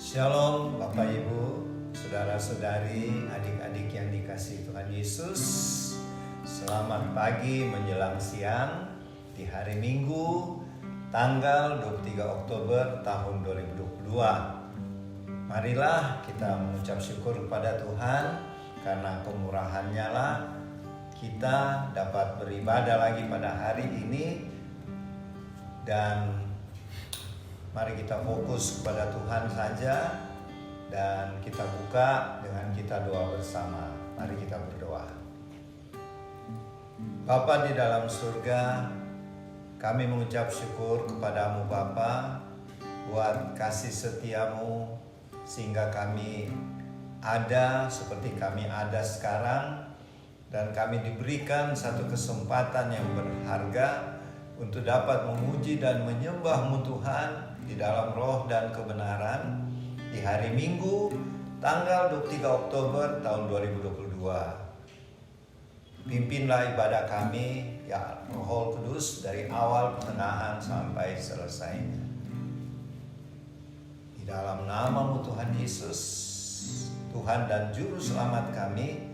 Shalom Bapak Ibu, saudara-saudari, adik-adik yang dikasihi Tuhan Yesus. Selamat pagi menjelang siang di hari Minggu tanggal 23 Oktober tahun 2022. Marilah kita mengucap syukur kepada Tuhan karena kemurahan-Nya lah kita dapat beribadah lagi pada hari ini. Dan mari kita fokus kepada Tuhan saja dan kita buka dengan kita doa bersama. Mari kita berdoa. Bapa di dalam surga, kami mengucap syukur kepadamu Bapa buat kasih setiamu sehingga kami ada seperti kami ada sekarang, dan kami diberikan satu kesempatan yang berharga untuk dapat memuji dan menyembah-Mu Tuhan di dalam roh dan kebenaran di hari Minggu tanggal 23 Oktober tahun 2022. Pimpinlah ibadah kami ya Roh Kudus dari awal pertengahan sampai selesainya. Di dalam nama-Mu Tuhan Yesus, Tuhan dan Juru Selamat kami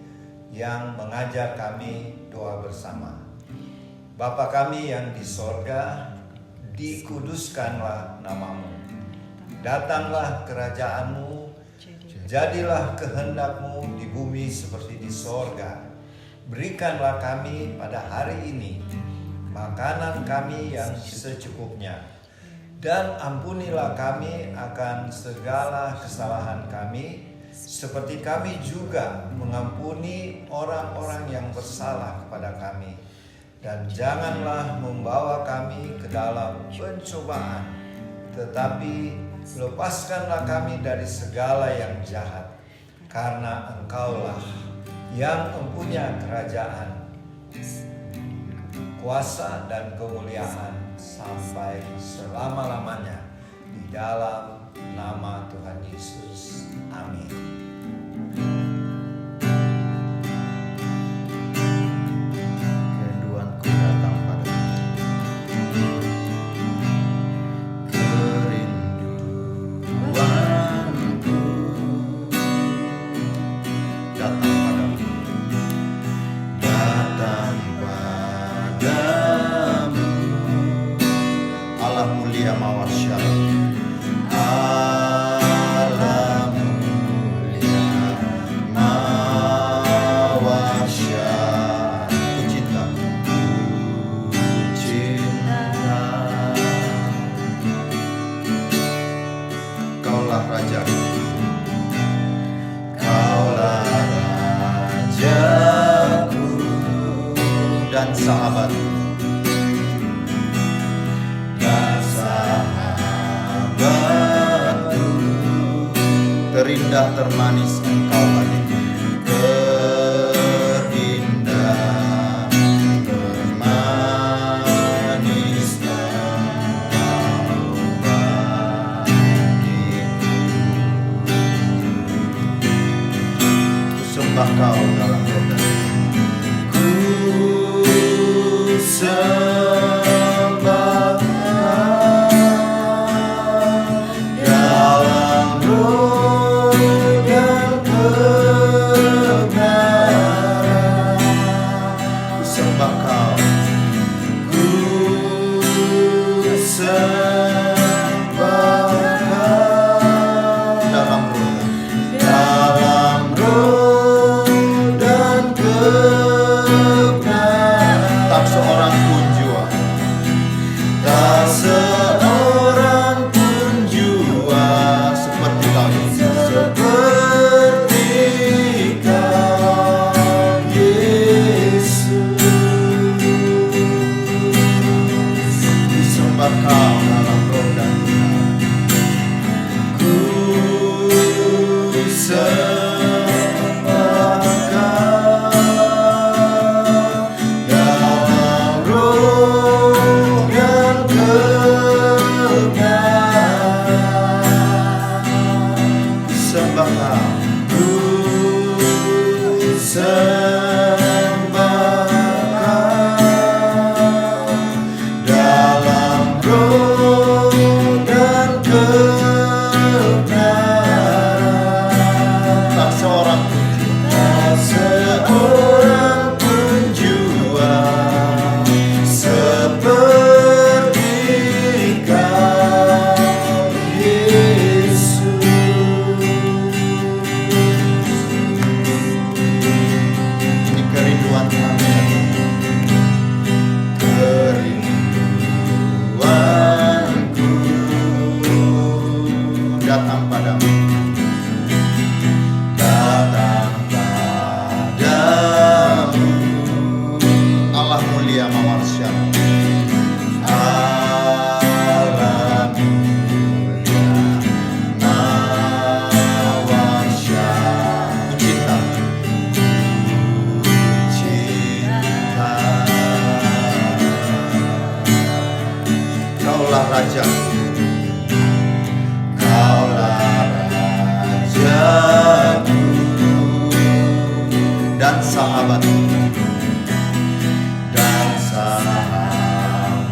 yang mengajar kami doa bersama. Bapa kami yang di sorga, dikuduskanlah nama-Mu. Datanglah kerajaan-Mu, jadilah kehendak-Mu di bumi seperti di sorga. Berikanlah kami pada hari ini makanan kami yang secukupnya, dan ampunilah kami akan segala kesalahan kami, seperti kami juga mengampuni orang-orang yang bersalah kepada kami. Dan janganlah membawa kami ke dalam pencobaan, tetapi lepaskanlah kami dari segala yang jahat. Karena Engkaulah yang mempunyai kerajaan, kuasa dan kemuliaan sampai selama-lamanya. Di dalam nama Tuhan Yesus. Amin. Terindah termanis Engkau bagiku, terindah termanis Engkau bagiku. Ku sembah Kau dalam roda, ku sembah dalam roh dan kebenaran. Ku sembah Kau, ku sembah Kau dalam roh dan kebenaran. datang padamu. Datang padamu, Allah mulia mawarsyamu. Allah mulia mawarsyamu. Cinta, cinta, Kaulah Raja, Kaulah Rajaku dan sahabatku, dan sahabatku.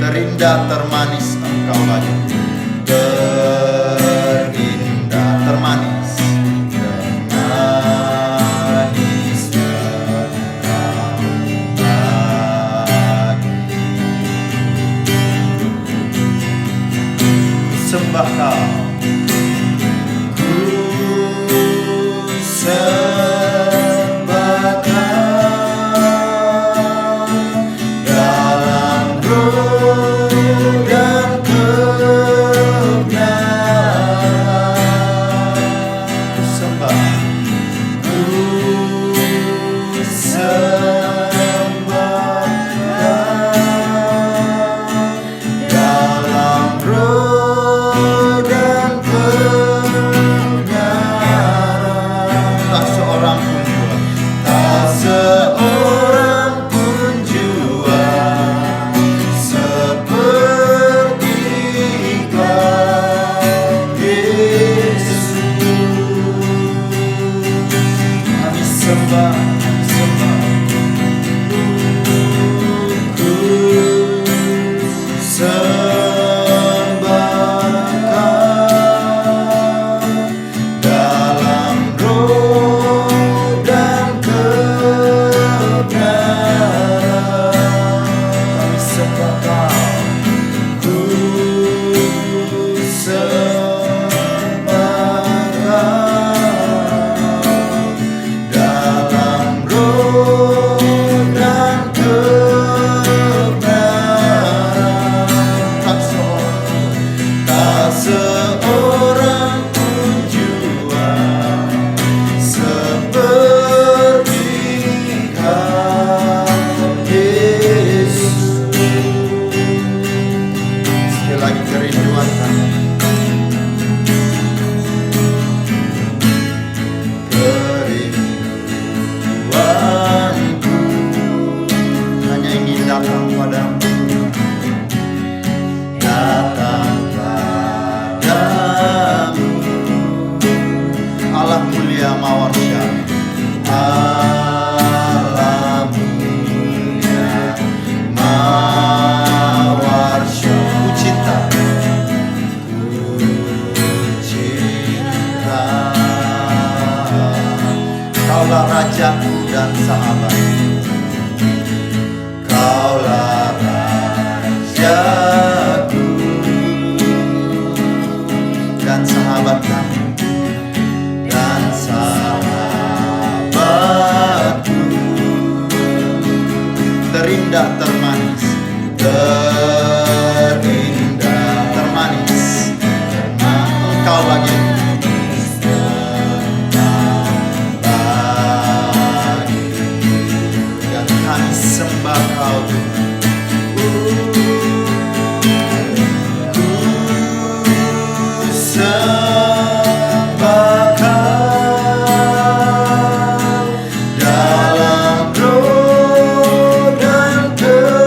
Terindah termanis Engkau bagiku, terindah termanis, termanis Engkau bagiku. Sembah Kau, ku sembah Kau dalam roh dan kebenaran. Ku sembah, ku sembah Kau dalam roh dan kebenaran. Tak seorang pun jua, tak seorang pun jua seperti Kau, Yesus. Kami sembah, sembah, ku sembah Kau dalam roh dan kebenaran. Kami sembah Kau, ku sembah Kau dalam roh dan kebenaran. Tak seorang pun jua seperti Kau, Yesus. Sekali lagi kerinduan kami, kerinduanku hanya ingin datang padamu, datang padamu, Allah mulia mawarsyamu. Allah mulia mawarsyamu. Ku cinta, Kaulah Rajaku dan sahabatku, Kaulah Rajaku dan sahabat kami, dan sahabatku. Terindah termanis, terindah termanis, karena Engkau bagiku. Dan kami sembah Kau, ku sembah Kau dalam roh dan kebenaran.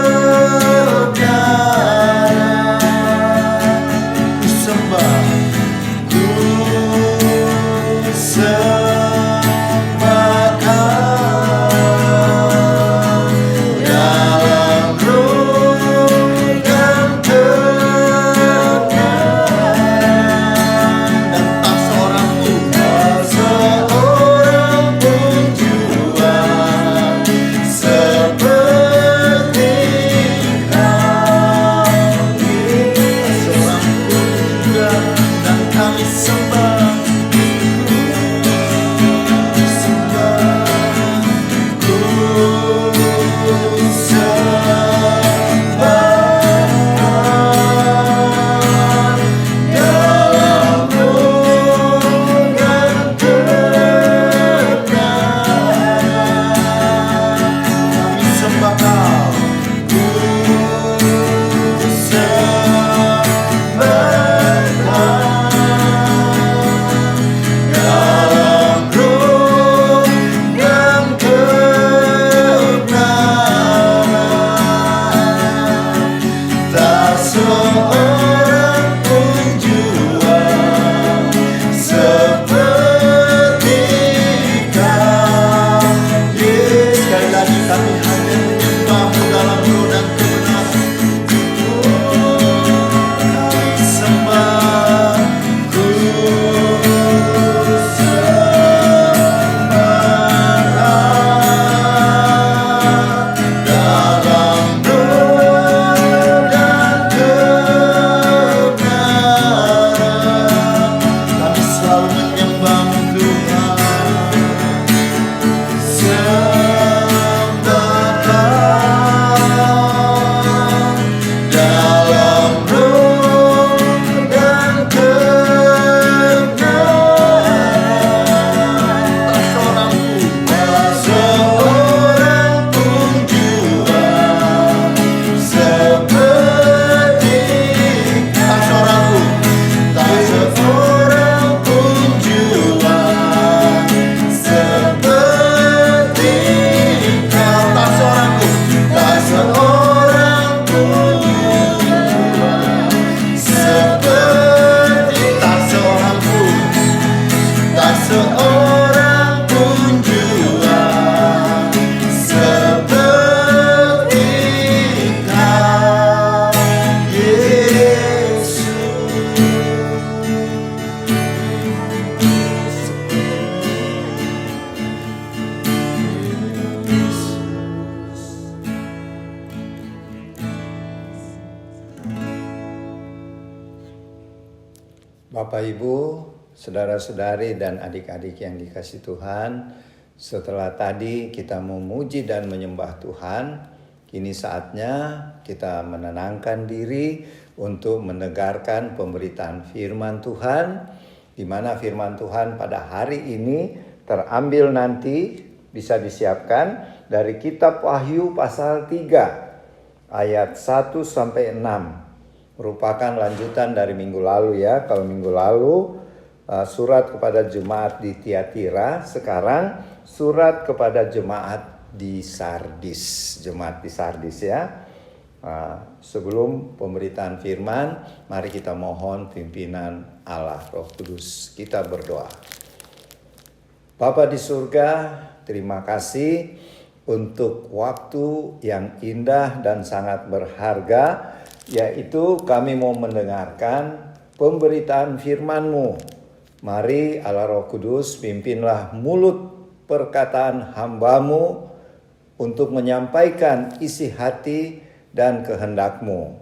Bapak Ibu, saudara-saudari dan adik-adik yang dikasihi Tuhan, setelah tadi kita memuji dan menyembah Tuhan, kini saatnya kita menenangkan diri untuk mendengarkan pemberitaan firman Tuhan, di mana firman Tuhan pada hari ini terambil nanti bisa disiapkan dari kitab Wahyu pasal 3 ayat 1 sampai 6. Merupakan lanjutan dari minggu lalu ya. Kalau minggu lalu surat kepada jemaat di Tiatira, sekarang surat kepada jemaat di Sardis. Jemaat di Sardis ya. Sebelum pemberitaan firman, mari kita mohon pimpinan Allah Roh Kudus. Kita berdoa. Bapa di surga, terima kasih untuk waktu yang indah dan sangat berharga, yaitu kami mau mendengarkan pemberitaan firman-Mu. Mari Allah Roh Kudus pimpinlah mulut perkataan hamba-Mu untuk menyampaikan isi hati dan kehendak-Mu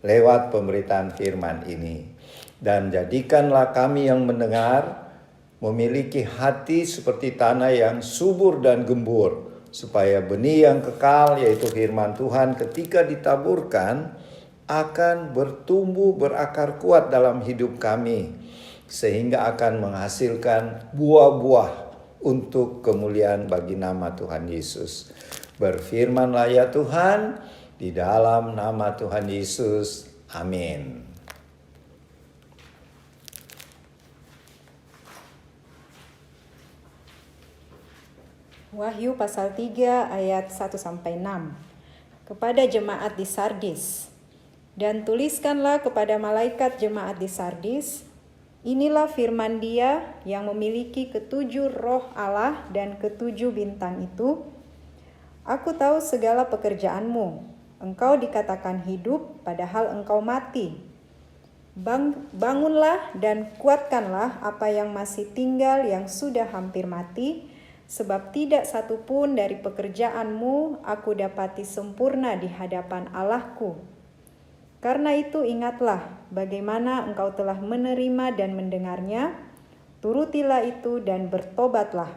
lewat pemberitaan firman ini. Dan jadikanlah kami yang mendengar memiliki hati seperti tanah yang subur dan gembur, supaya benih yang kekal yaitu firman Tuhan ketika ditaburkan akan bertumbuh berakar kuat dalam hidup kami, sehingga akan menghasilkan buah-buah untuk kemuliaan bagi nama Tuhan Yesus. Berfirmanlah ya Tuhan, di dalam nama Tuhan Yesus. Amin. Wahyu pasal 3 ayat 1 sampai 6. Kepada jemaat di Sardis. Dan tuliskanlah kepada malaikat jemaat di Sardis, inilah firman Dia yang memiliki ketujuh roh Allah dan ketujuh bintang itu. Aku tahu segala pekerjaanmu. Engkau dikatakan hidup, padahal engkau mati. Bangunlah dan kuatkanlah apa yang masih tinggal yang sudah hampir mati, sebab tidak satu pun dari pekerjaanmu aku dapati sempurna di hadapan Allahku. Karena itu ingatlah bagaimana engkau telah menerima dan mendengarnya, turutilah itu dan bertobatlah.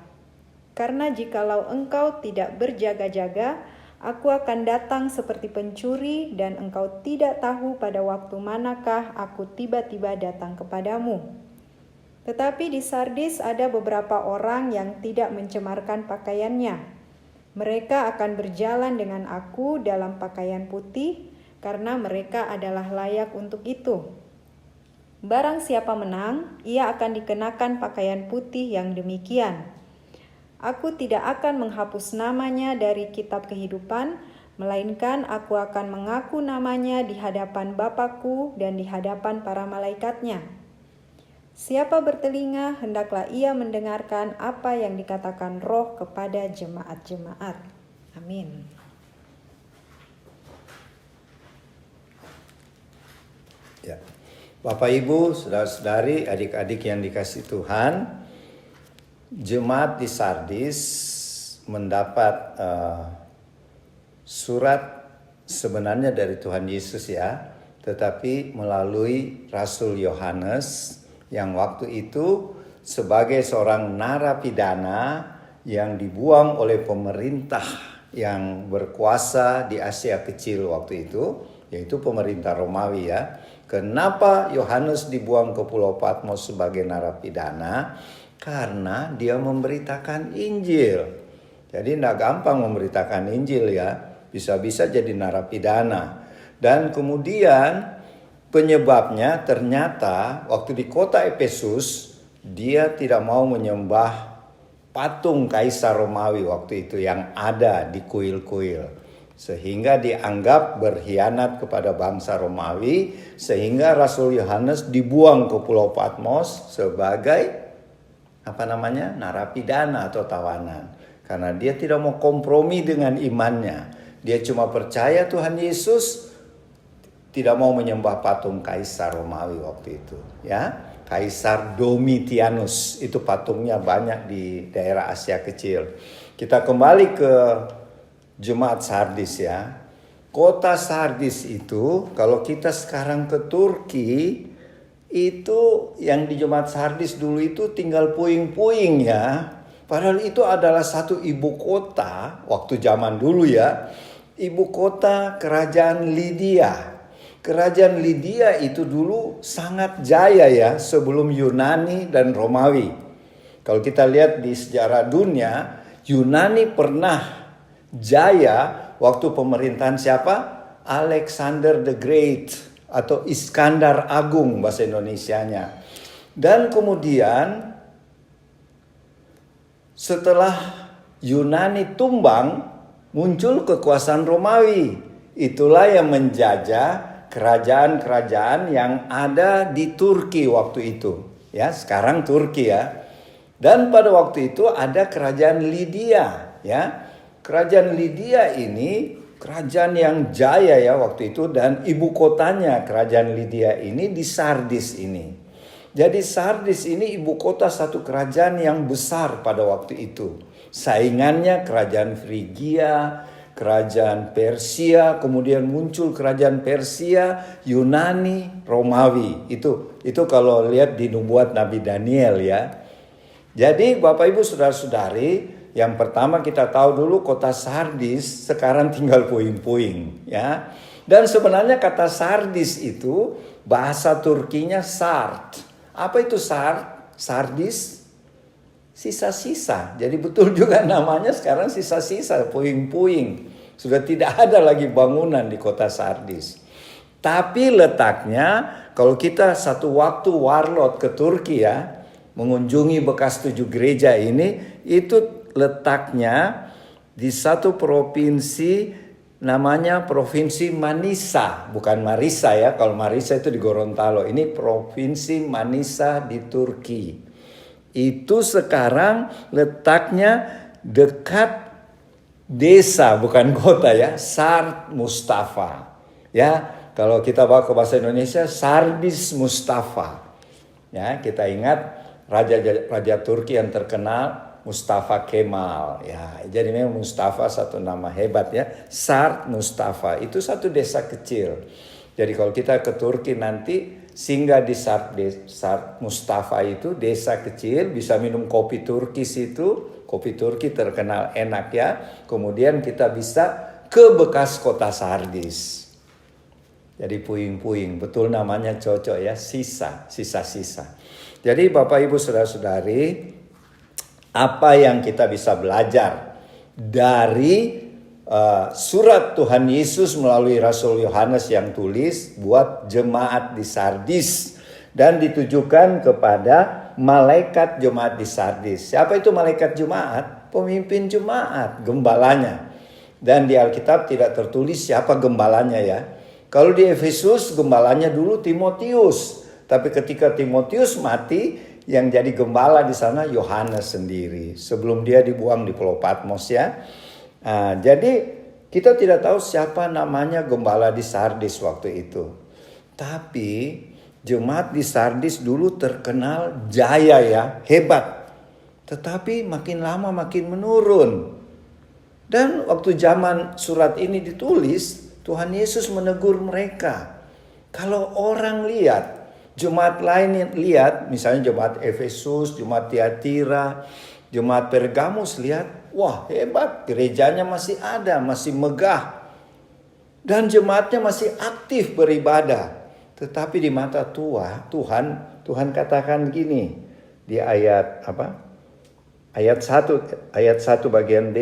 Karena jikalau engkau tidak berjaga-jaga, aku akan datang seperti pencuri dan engkau tidak tahu pada waktu manakah aku tiba-tiba datang kepadamu. Tetapi di Sardis ada beberapa orang yang tidak mencemarkan pakaiannya. Mereka akan berjalan dengan aku dalam pakaian putih, karena mereka adalah layak untuk itu. Barang siapa menang, ia akan dikenakan pakaian putih yang demikian. Aku tidak akan menghapus namanya dari kitab kehidupan, melainkan aku akan mengaku namanya di hadapan Bapa-Ku dan di hadapan para malaikatnya. Siapa bertelinga, hendaklah ia mendengarkan apa yang dikatakan Roh kepada jemaat-jemaat. Amin. Ya. Bapak Ibu, saudara-saudari, adik-adik yang dikasihi Tuhan, jemaat di Sardis mendapat surat sebenarnya dari Tuhan Yesus ya, tetapi melalui Rasul Yohanes yang waktu itu sebagai seorang narapidana yang dibuang oleh pemerintah yang berkuasa di Asia Kecil waktu itu, yaitu pemerintah Romawi ya. Kenapa Yohanes dibuang ke Pulau Patmos sebagai narapidana? Karena dia memberitakan Injil. Jadi tidak gampang memberitakan Injil ya. Bisa-bisa jadi narapidana. Dan kemudian penyebabnya ternyata waktu di kota Efesus, dia tidak mau menyembah patung Kaisar Romawi waktu itu yang ada di kuil-kuil. Sehingga dianggap berkhianat kepada bangsa Romawi, sehingga Rasul Yohanes dibuang ke Pulau Patmos sebagai narapidana atau tawanan. Karena dia tidak mau kompromi dengan imannya. Dia cuma percaya Tuhan Yesus, tidak mau menyembah patung Kaisar Romawi waktu itu, ya. Kaisar Domitianus, itu patungnya banyak di daerah Asia Kecil. Kita kembali ke jemaat Sardis ya. Kota Sardis itu kalau kita sekarang ke Turki Itu yang di jemaat Sardis dulu itu tinggal puing-puing ya. Padahal itu adalah satu ibu kota waktu zaman dulu ya. Ibu kota kerajaan Lydia. Kerajaan Lydia itu dulu sangat jaya ya sebelum Yunani dan Romawi. Kalau kita lihat di sejarah dunia, Yunani pernah jaya waktu pemerintahan siapa? Alexander the Great atau Iskandar Agung bahasa Indonesianya. Dan kemudian setelah Yunani tumbang, muncul kekuasaan Romawi. Itulah yang menjajah kerajaan-kerajaan yang ada di Turki waktu itu. Ya, sekarang Turki ya. Dan pada waktu itu ada kerajaan Lydia, ya. Kerajaan Lydia ini kerajaan yang jaya ya waktu itu, dan ibu kotanya kerajaan Lydia ini di Sardis ini. Jadi Sardis ini ibu kota satu kerajaan yang besar pada waktu itu. Saingannya kerajaan Frigia, kerajaan Persia, kemudian muncul kerajaan Persia, Yunani, Romawi. Itu kalau lihat di nubuat Nabi Daniel ya. Jadi Bapak Ibu Saudara-saudari, yang pertama kita tahu dulu kota Sardis sekarang tinggal puing-puing ya. Dan sebenarnya kata Sardis itu bahasa Turkinya Sard. Apa itu Sard? Sardis? Sisa-sisa. Jadi betul juga namanya sekarang sisa-sisa, puing-puing. Sudah tidak ada lagi bangunan di kota Sardis. Tapi letaknya kalau kita satu waktu warlot ke Turki ya, mengunjungi bekas 7 gereja ini, itu letaknya di satu provinsi namanya Provinsi Manisa, bukan Marisa ya. Kalau Marisa itu di Gorontalo. Ini Provinsi Manisa di Turki. Itu sekarang letaknya dekat desa, bukan kota ya, Sard Mustafa. Ya, kalau kita bawa ke bahasa Indonesia, Sardis Mustafa. Ya, kita ingat raja Turki yang terkenal Mustafa Kemal. Ya, jadi memang Mustafa satu nama hebat ya. Sard Mustafa itu satu desa kecil. Jadi kalau kita ke Turki nanti singgah di Sard Mustafa itu desa kecil, bisa minum kopi Turki situ. Kopi Turki terkenal enak ya. Kemudian kita bisa ke bekas kota Sardis. Jadi puing-puing, betul namanya cocok ya, sisa-sisa. Jadi Bapak Ibu Saudara-saudari, apa yang kita bisa belajar dari surat Tuhan Yesus melalui Rasul Yohanes yang tulis buat jemaat di Sardis dan ditujukan kepada malaikat jemaat di Sardis. Siapa itu malaikat jemaat? Pemimpin jemaat, gembalanya. Dan di Alkitab tidak tertulis siapa gembalanya ya. Kalau di Efesus gembalanya dulu Timotius, tapi ketika Timotius mati, yang jadi gembala di sana Yohanes sendiri sebelum dia dibuang di Pulau Patmos ya. Jadi kita tidak tahu siapa namanya gembala di Sardis waktu itu. Tapi jemaat di Sardis dulu terkenal jaya ya, hebat. Tetapi makin lama makin menurun. Dan waktu zaman surat ini ditulis, Tuhan Yesus menegur mereka. Kalau orang lihat, jemaat lain lihat, misalnya jemaat Efesus, jemaat Tiatira, jemaat Pergamus lihat, wah hebat, gerejanya masih ada, masih megah. Dan jemaatnya masih aktif beribadah. Tetapi di mata Tuhan katakan gini di ayat Ayat 1 bagian D.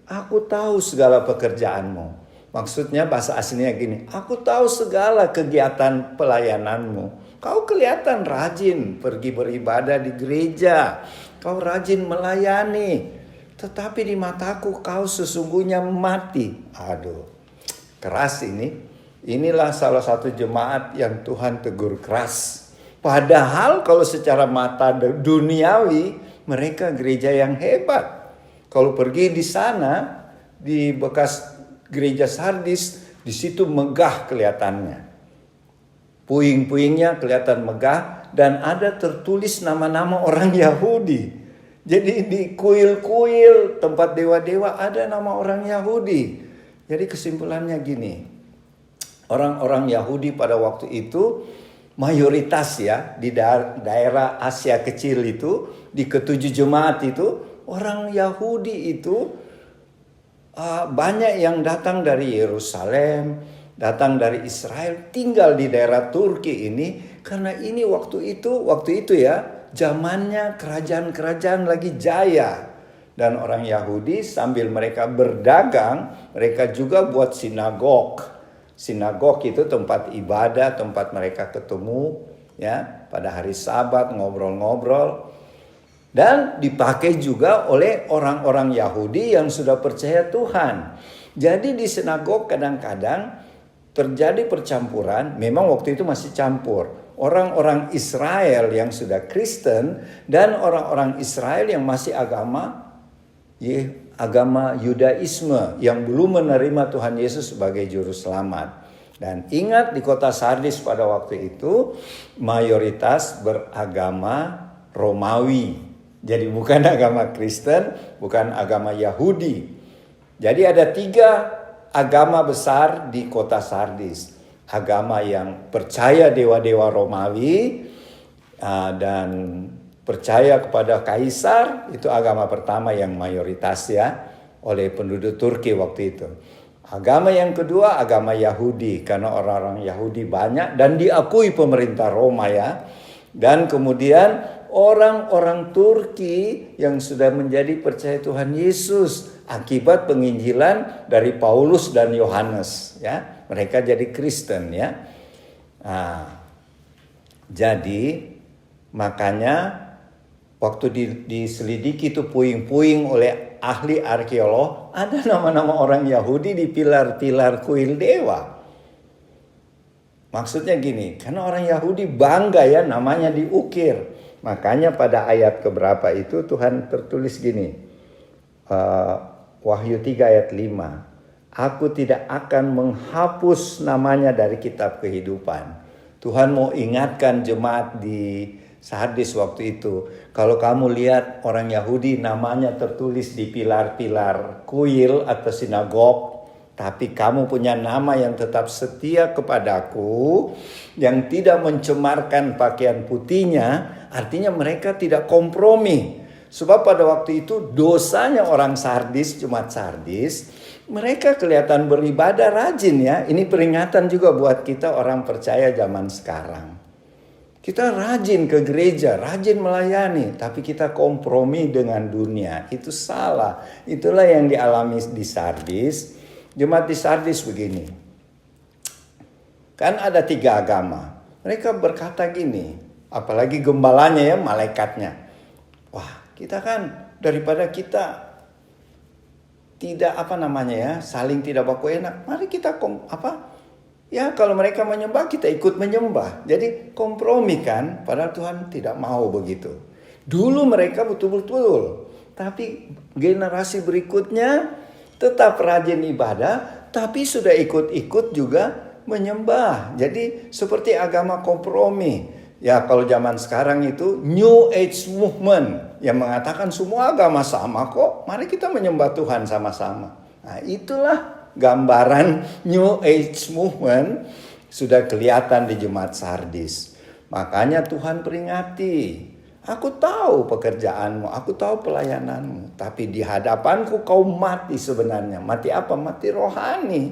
Aku tahu segala pekerjaanmu. Maksudnya bahasa aslinya gini, aku tahu segala kegiatan pelayananmu. Kau kelihatan rajin pergi beribadah di gereja. Kau rajin melayani. Tetapi di mataku kau sesungguhnya mati. Aduh, keras ini. Inilah salah satu jemaat yang Tuhan tegur keras. Padahal kalau secara mata duniawi, mereka gereja yang hebat. Kalau pergi di sana, di bekas gereja Sardis, di situ megah kelihatannya. Puing-puingnya kelihatan megah dan ada tertulis nama-nama orang Yahudi. Jadi di kuil-kuil tempat dewa-dewa ada nama orang Yahudi. Jadi kesimpulannya gini. Orang-orang Yahudi pada waktu itu mayoritas ya di daerah Asia kecil itu, di ketujuh jemaat itu, orang Yahudi itu banyak yang datang dari Yerusalem, datang dari Israel, tinggal di daerah Turki ini, karena ini waktu itu ya, zamannya kerajaan-kerajaan lagi jaya. Dan orang Yahudi sambil mereka berdagang, mereka juga buat sinagog. Sinagog itu tempat ibadah, tempat mereka ketemu ya pada hari Sabat, ngobrol-ngobrol. Dan dipakai juga oleh orang-orang Yahudi yang sudah percaya Tuhan. Jadi di sinagog kadang-kadang terjadi percampuran, memang waktu itu masih campur. Orang-orang Israel yang sudah Kristen dan orang-orang Israel yang masih agama Yudaisme yang belum menerima Tuhan Yesus sebagai juru selamat. Dan ingat di kota Sardis pada waktu itu mayoritas beragama Romawi. Jadi bukan agama Kristen, bukan agama Yahudi. Jadi ada 3 agama besar di kota Sardis. Agama yang percaya dewa-dewa Romawi dan percaya kepada kaisar, itu agama pertama yang mayoritas ya oleh penduduk Turki waktu itu. Agama yang kedua agama Yahudi, karena orang-orang Yahudi banyak dan diakui pemerintah Roma ya. Dan kemudian orang-orang Turki yang sudah menjadi percaya Tuhan Yesus akibat penginjilan dari Paulus dan Yohanes ya. Mereka jadi Kristen ya. Jadi makanya waktu diselidiki itu puing-puing oleh ahli arkeolog, ada nama-nama orang Yahudi di pilar-pilar kuil dewa. Maksudnya gini, karena orang Yahudi bangga ya namanya diukir. Makanya pada ayat keberapa itu Tuhan tertulis gini, Wahyu 3 ayat 5. Aku tidak akan menghapus namanya dari kitab kehidupan. Tuhan mau ingatkan jemaat di Sardis waktu itu. Kalau kamu lihat orang Yahudi namanya tertulis di pilar-pilar kuil atau sinagog, tapi kamu punya nama yang tetap setia kepadaku, yang tidak mencemarkan pakaian putihnya, artinya mereka tidak kompromi. Sebab pada waktu itu dosanya orang Sardis, jemaat Sardis, mereka kelihatan beribadah rajin ya. Ini peringatan juga buat kita orang percaya zaman sekarang. Kita rajin ke gereja, rajin melayani, tapi kita kompromi dengan dunia. Itu salah. Itulah yang dialami di Sardis. Jemaat di Sardis begini. Kan ada 3 agama. Mereka berkata gini, apalagi gembalanya ya, malaikatnya. Wah, kita kan daripada kita tidak saling tidak baku enak. Mari kita ya kalau mereka menyembah kita ikut menyembah. Jadi kompromi kan, padahal Tuhan tidak mau begitu. Dulu mereka betul-betul, tapi generasi berikutnya tetap rajin ibadah, tapi sudah ikut-ikut juga menyembah. Jadi seperti agama kompromi. Ya kalau zaman sekarang itu New Age Movement yang mengatakan semua agama sama kok. Mari kita menyembah Tuhan sama-sama. Nah itulah gambaran New Age Movement sudah kelihatan di jemaat Sardis. Makanya Tuhan peringati. Aku tahu pekerjaanmu, aku tahu pelayananmu. Tapi di hadapanku kau mati sebenarnya. Mati apa? Mati rohani.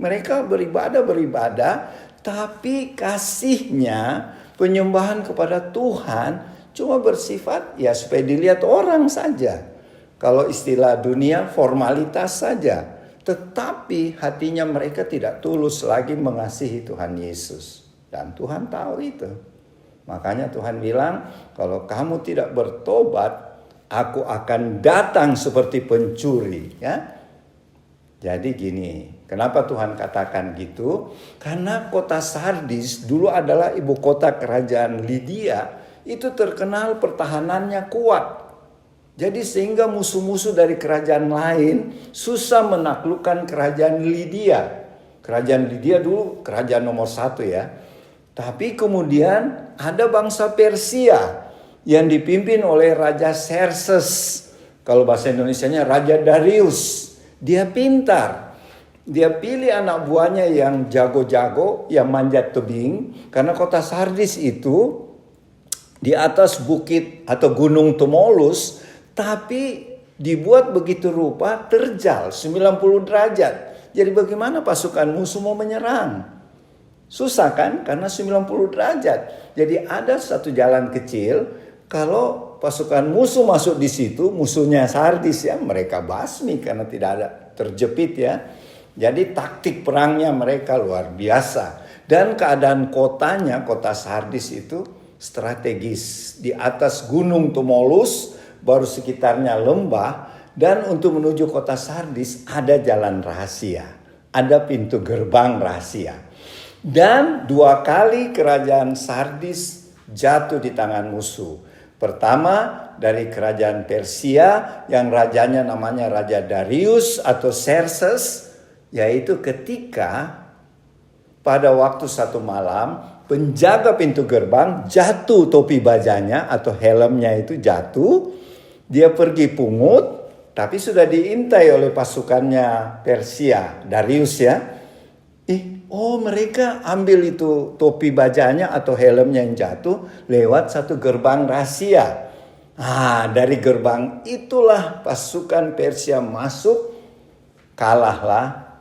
Mereka beribadah, tapi kasihnya, penyembahan kepada Tuhan cuma bersifat ya supaya dilihat orang saja. Kalau istilah dunia formalitas saja. Tetapi hatinya mereka tidak tulus lagi mengasihi Tuhan Yesus. Dan Tuhan tahu itu. Makanya Tuhan bilang, kalau kamu tidak bertobat, aku akan datang seperti pencuri. Ya. Jadi gini, kenapa Tuhan katakan gitu? Karena kota Sardis dulu adalah ibu kota kerajaan Lydia. Itu terkenal pertahanannya kuat. Jadi sehingga musuh-musuh dari kerajaan lain susah menaklukkan kerajaan Lydia. Kerajaan Lydia dulu kerajaan nomor 1 ya. Tapi kemudian ada bangsa Persia yang dipimpin oleh Raja Xerxes. Kalau bahasa Indonesianya Raja Darius. Dia pintar. Dia pilih anak buahnya yang jago-jago, yang manjat tebing. Karena kota Sardis itu di atas bukit atau gunung Tumolus, tapi dibuat begitu rupa terjal 90 derajat. Jadi bagaimana pasukan musuh mau menyerang? Susah kan? Karena 90 derajat. Jadi ada satu jalan kecil, kalau pasukan musuh masuk di situ, musuhnya Sardis ya, mereka basmi karena tidak ada terjepit ya. Jadi taktik perangnya mereka luar biasa. Dan keadaan kotanya, kota Sardis itu strategis. Di atas gunung Tumolus, baru sekitarnya lembah. Dan untuk menuju kota Sardis ada jalan rahasia. Ada pintu gerbang rahasia. Dan 2 kali kerajaan Sardis jatuh di tangan musuh. Pertama dari kerajaan Persia yang rajanya namanya Raja Darius atau Xerxes. Yaitu ketika pada waktu satu malam penjaga pintu gerbang jatuh topi bajanya atau helmnya itu jatuh. Dia pergi pungut tapi sudah diintai oleh pasukannya Persia, Darius ya. Mereka ambil itu topi bajanya atau helmnya yang jatuh lewat satu gerbang rahasia. Dari gerbang itulah pasukan Persia masuk, kalahlah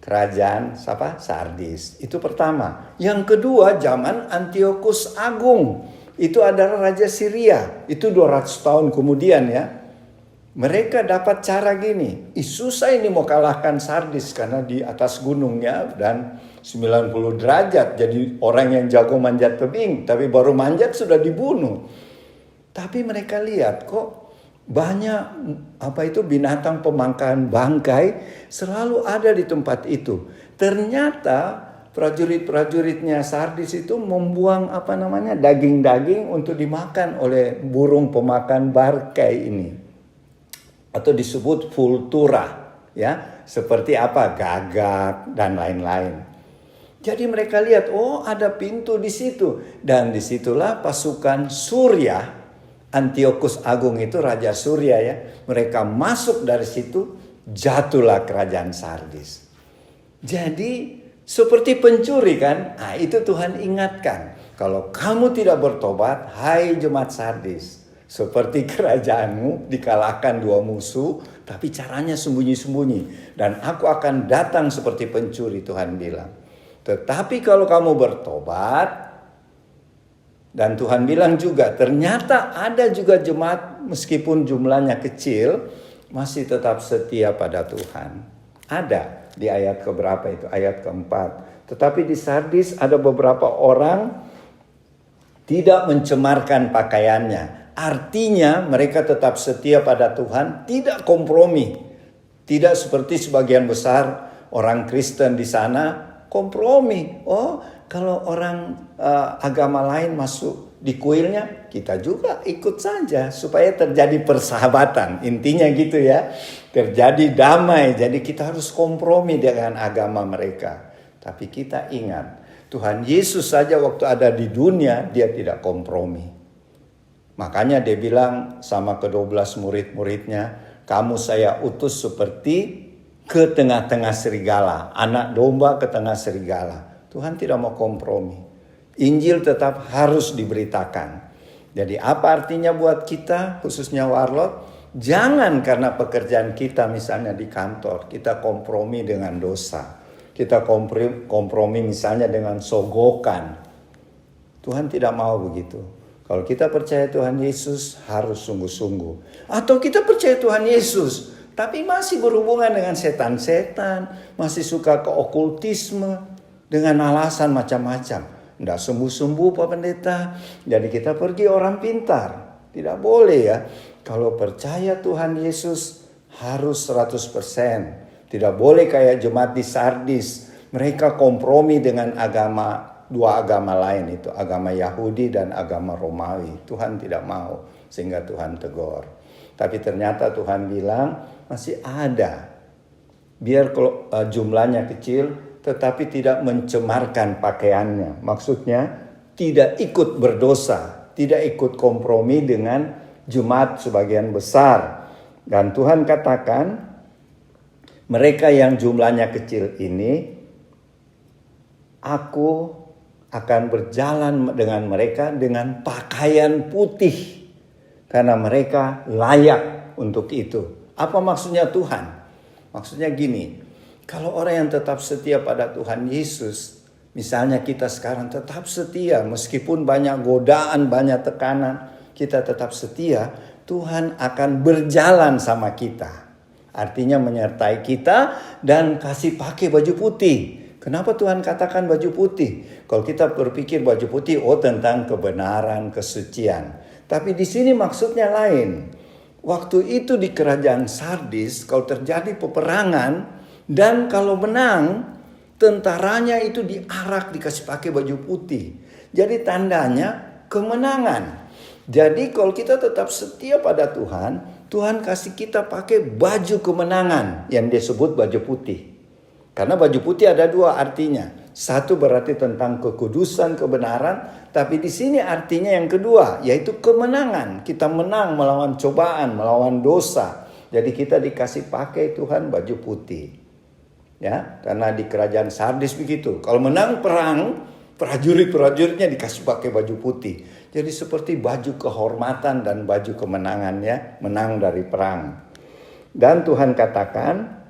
kerajaan Sardis. Itu pertama. Yang kedua, zaman Antiochus Agung. Itu adalah Raja Syria. Itu 200 tahun kemudian ya. Mereka dapat cara gini. Susah ini mau kalahkan Sardis karena di atas gunungnya dan 90 derajat. Jadi orang yang jago manjat tebing. Tapi baru manjat sudah dibunuh. Tapi mereka lihat kok banyak binatang pemangkahan bangkai selalu ada di tempat itu. Ternyata prajurit-prajuritnya Sardis itu membuang daging-daging untuk dimakan oleh burung pemakan bangkai ini. Atau disebut vultura ya, seperti gagak dan lain-lain. Jadi mereka lihat, ada pintu di situ dan disitulah pasukan Surya. Antiochus Agung itu Raja Surya ya. Mereka masuk dari situ, jatuhlah kerajaan Sardis. Jadi seperti pencuri kan? Itu Tuhan ingatkan. Kalau kamu tidak bertobat, hai jemaat Sardis. Seperti kerajaanmu dikalahkan 2 musuh, tapi caranya sembunyi-sembunyi. Dan aku akan datang seperti pencuri, Tuhan bilang. Tetapi kalau kamu bertobat, dan Tuhan bilang juga, ternyata ada juga jemaat meskipun jumlahnya kecil, masih tetap setia pada Tuhan. Ada di ayat keberapa itu? Ayat keempat. Tetapi di Sardis ada beberapa orang tidak mencemarkan pakaiannya. Artinya mereka tetap setia pada Tuhan, tidak kompromi. Tidak seperti sebagian besar orang Kristen di sana kompromi. Kalau orang agama lain masuk di kuilnya, kita juga ikut saja supaya terjadi persahabatan. Intinya gitu ya. Terjadi damai. Jadi kita harus kompromi dengan agama mereka. Tapi kita ingat, Tuhan Yesus saja waktu ada di dunia, dia tidak kompromi. Makanya dia bilang sama ke-12 murid-muridnya, kamu saya utus seperti ke tengah-tengah serigala. Anak domba ke tengah serigala. Tuhan tidak mau kompromi. Injil tetap harus diberitakan. Jadi apa artinya buat kita, khususnya Warlot? Jangan karena pekerjaan kita misalnya di kantor, kita kompromi dengan dosa. Kita kompromi misalnya dengan sogokan. Tuhan tidak mau begitu. Kalau kita percaya Tuhan Yesus harus sungguh-sungguh. Atau kita percaya Tuhan Yesus, tapi masih berhubungan dengan setan-setan, masih suka ke okultisme, dengan alasan macam-macam. Tidak sembuh-sembuh Pak Pendeta. Jadi kita pergi orang pintar. Tidak boleh ya. Kalau percaya Tuhan Yesus harus 100%. Tidak boleh kayak jemaat di Sardis. Mereka kompromi dengan dua agama lain itu. Agama Yahudi dan agama Romawi. Tuhan tidak mau. Sehingga Tuhan tegur. Tapi ternyata Tuhan bilang masih ada. Biar kalau jumlahnya kecil, tetapi tidak mencemarkan pakaiannya. Maksudnya tidak ikut berdosa, tidak ikut kompromi dengan jemaat sebagian besar. Dan Tuhan katakan, mereka yang jumlahnya kecil ini, aku akan berjalan dengan mereka dengan pakaian putih. Karena mereka layak untuk itu. Apa maksudnya Tuhan? Maksudnya gini, kalau orang yang tetap setia pada Tuhan Yesus, misalnya kita sekarang tetap setia, meskipun banyak godaan, banyak tekanan, kita tetap setia, Tuhan akan berjalan sama kita. Artinya menyertai kita dan kasih pakai baju putih. Kenapa Tuhan katakan baju putih? Kalau kita berpikir baju putih, tentang kebenaran, kesucian. Tapi di sini maksudnya lain. Waktu itu di kerajaan Sardis, kalau terjadi peperangan dan kalau menang, tentaranya itu diarak, dikasih pakai baju putih. Jadi tandanya kemenangan. Jadi kalau kita tetap setia pada Tuhan, Tuhan kasih kita pakai baju kemenangan yang disebut baju putih. Karena baju putih ada dua artinya. Satu berarti tentang kekudusan, kebenaran. Tapi di sini artinya yang kedua, yaitu kemenangan. Kita menang melawan cobaan, melawan dosa. Jadi kita dikasih pakai Tuhan baju putih. Ya, karena di kerajaan Sardis begitu. Kalau menang perang, prajurit-prajuritnya dikasih pakai baju putih. Jadi seperti baju kehormatan dan baju kemenangan, ya, menang dari perang. Dan Tuhan katakan,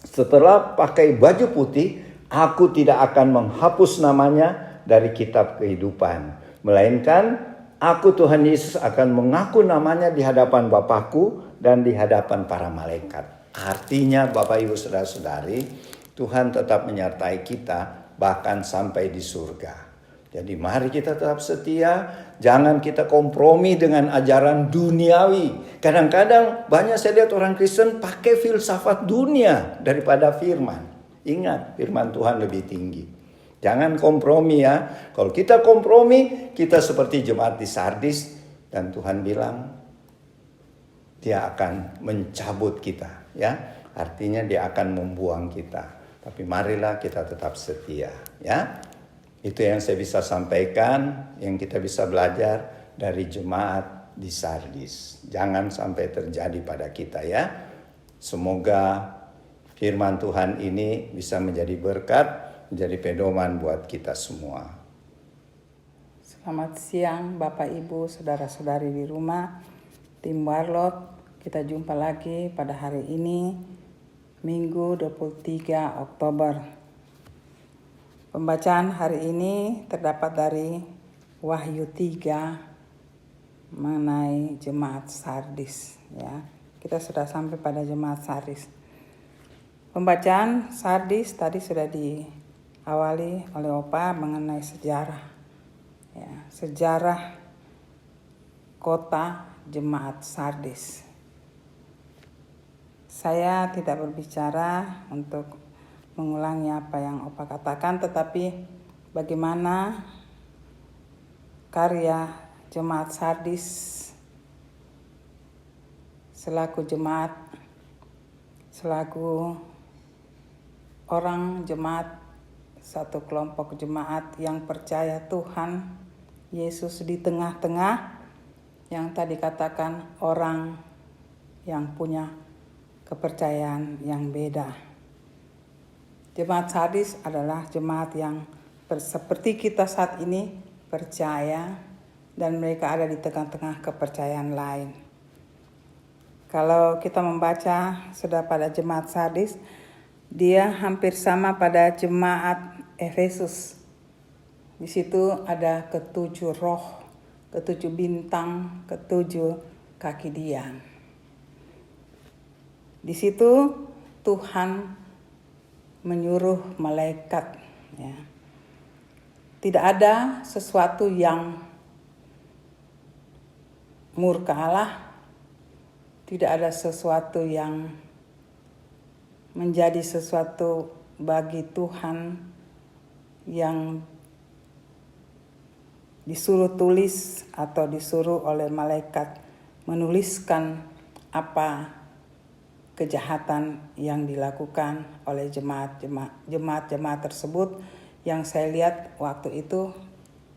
setelah pakai baju putih, aku tidak akan menghapus namanya dari kitab kehidupan. Melainkan aku Tuhan Yesus akan mengaku namanya di hadapan Bapakku dan di hadapan para malaikat. Artinya Bapak Ibu Saudara-saudari, Tuhan tetap menyertai kita bahkan sampai di surga. Jadi mari kita tetap setia, jangan kita kompromi dengan ajaran duniawi. Kadang-kadang banyak saya lihat orang Kristen pakai filsafat dunia daripada firman. Ingat, firman Tuhan lebih tinggi. Jangan kompromi, ya. Kalau kita kompromi, kita seperti jemaat di Sardis. Dan Tuhan bilang, dia akan mencabut kita, ya. Artinya dia akan membuang kita. Tapi marilah kita tetap setia, ya. Itu yang saya bisa sampaikan, yang kita bisa belajar dari jemaat di Sardis. Jangan sampai terjadi pada kita, ya. Semoga firman Tuhan ini bisa menjadi berkat, menjadi pedoman buat kita semua. Selamat siang Bapak Ibu, Saudara-saudari di rumah, tim Warlot. Kita jumpa lagi pada hari ini, Minggu 23 Oktober. Pembacaan hari ini terdapat dari Wahyu 3 mengenai jemaat Sardis, ya. Kita sudah sampai pada jemaat Sardis. Pembacaan Sardis tadi sudah diawali oleh Opa mengenai sejarah, ya, sejarah kota jemaat Sardis. Saya tidak berbicara untuk mengulangi apa yang Opa katakan, tetapi bagaimana karya jemaat Sardis selaku jemaat, selaku orang jemaat, satu kelompok jemaat yang percaya Tuhan Yesus di tengah-tengah, yang tadi katakan orang yang punya kepercayaan yang beda. Jemaat Sardis adalah jemaat yang seperti kita saat ini percaya, dan mereka ada di tengah-tengah kepercayaan lain. Kalau kita membaca sudah pada jemaat Sardis, dia hampir sama pada jemaat Efesus. Di situ ada ketujuh roh, ketujuh bintang, ketujuh kaki dian. Di situ Tuhan menyuruh malaikat, ya. Tidak ada sesuatu yang murka Allah, tidak ada sesuatu yang menjadi sesuatu bagi Tuhan yang disuruh tulis atau disuruh oleh malaikat menuliskan apa kejahatan yang dilakukan oleh jemaat-jemaat tersebut, yang saya lihat waktu itu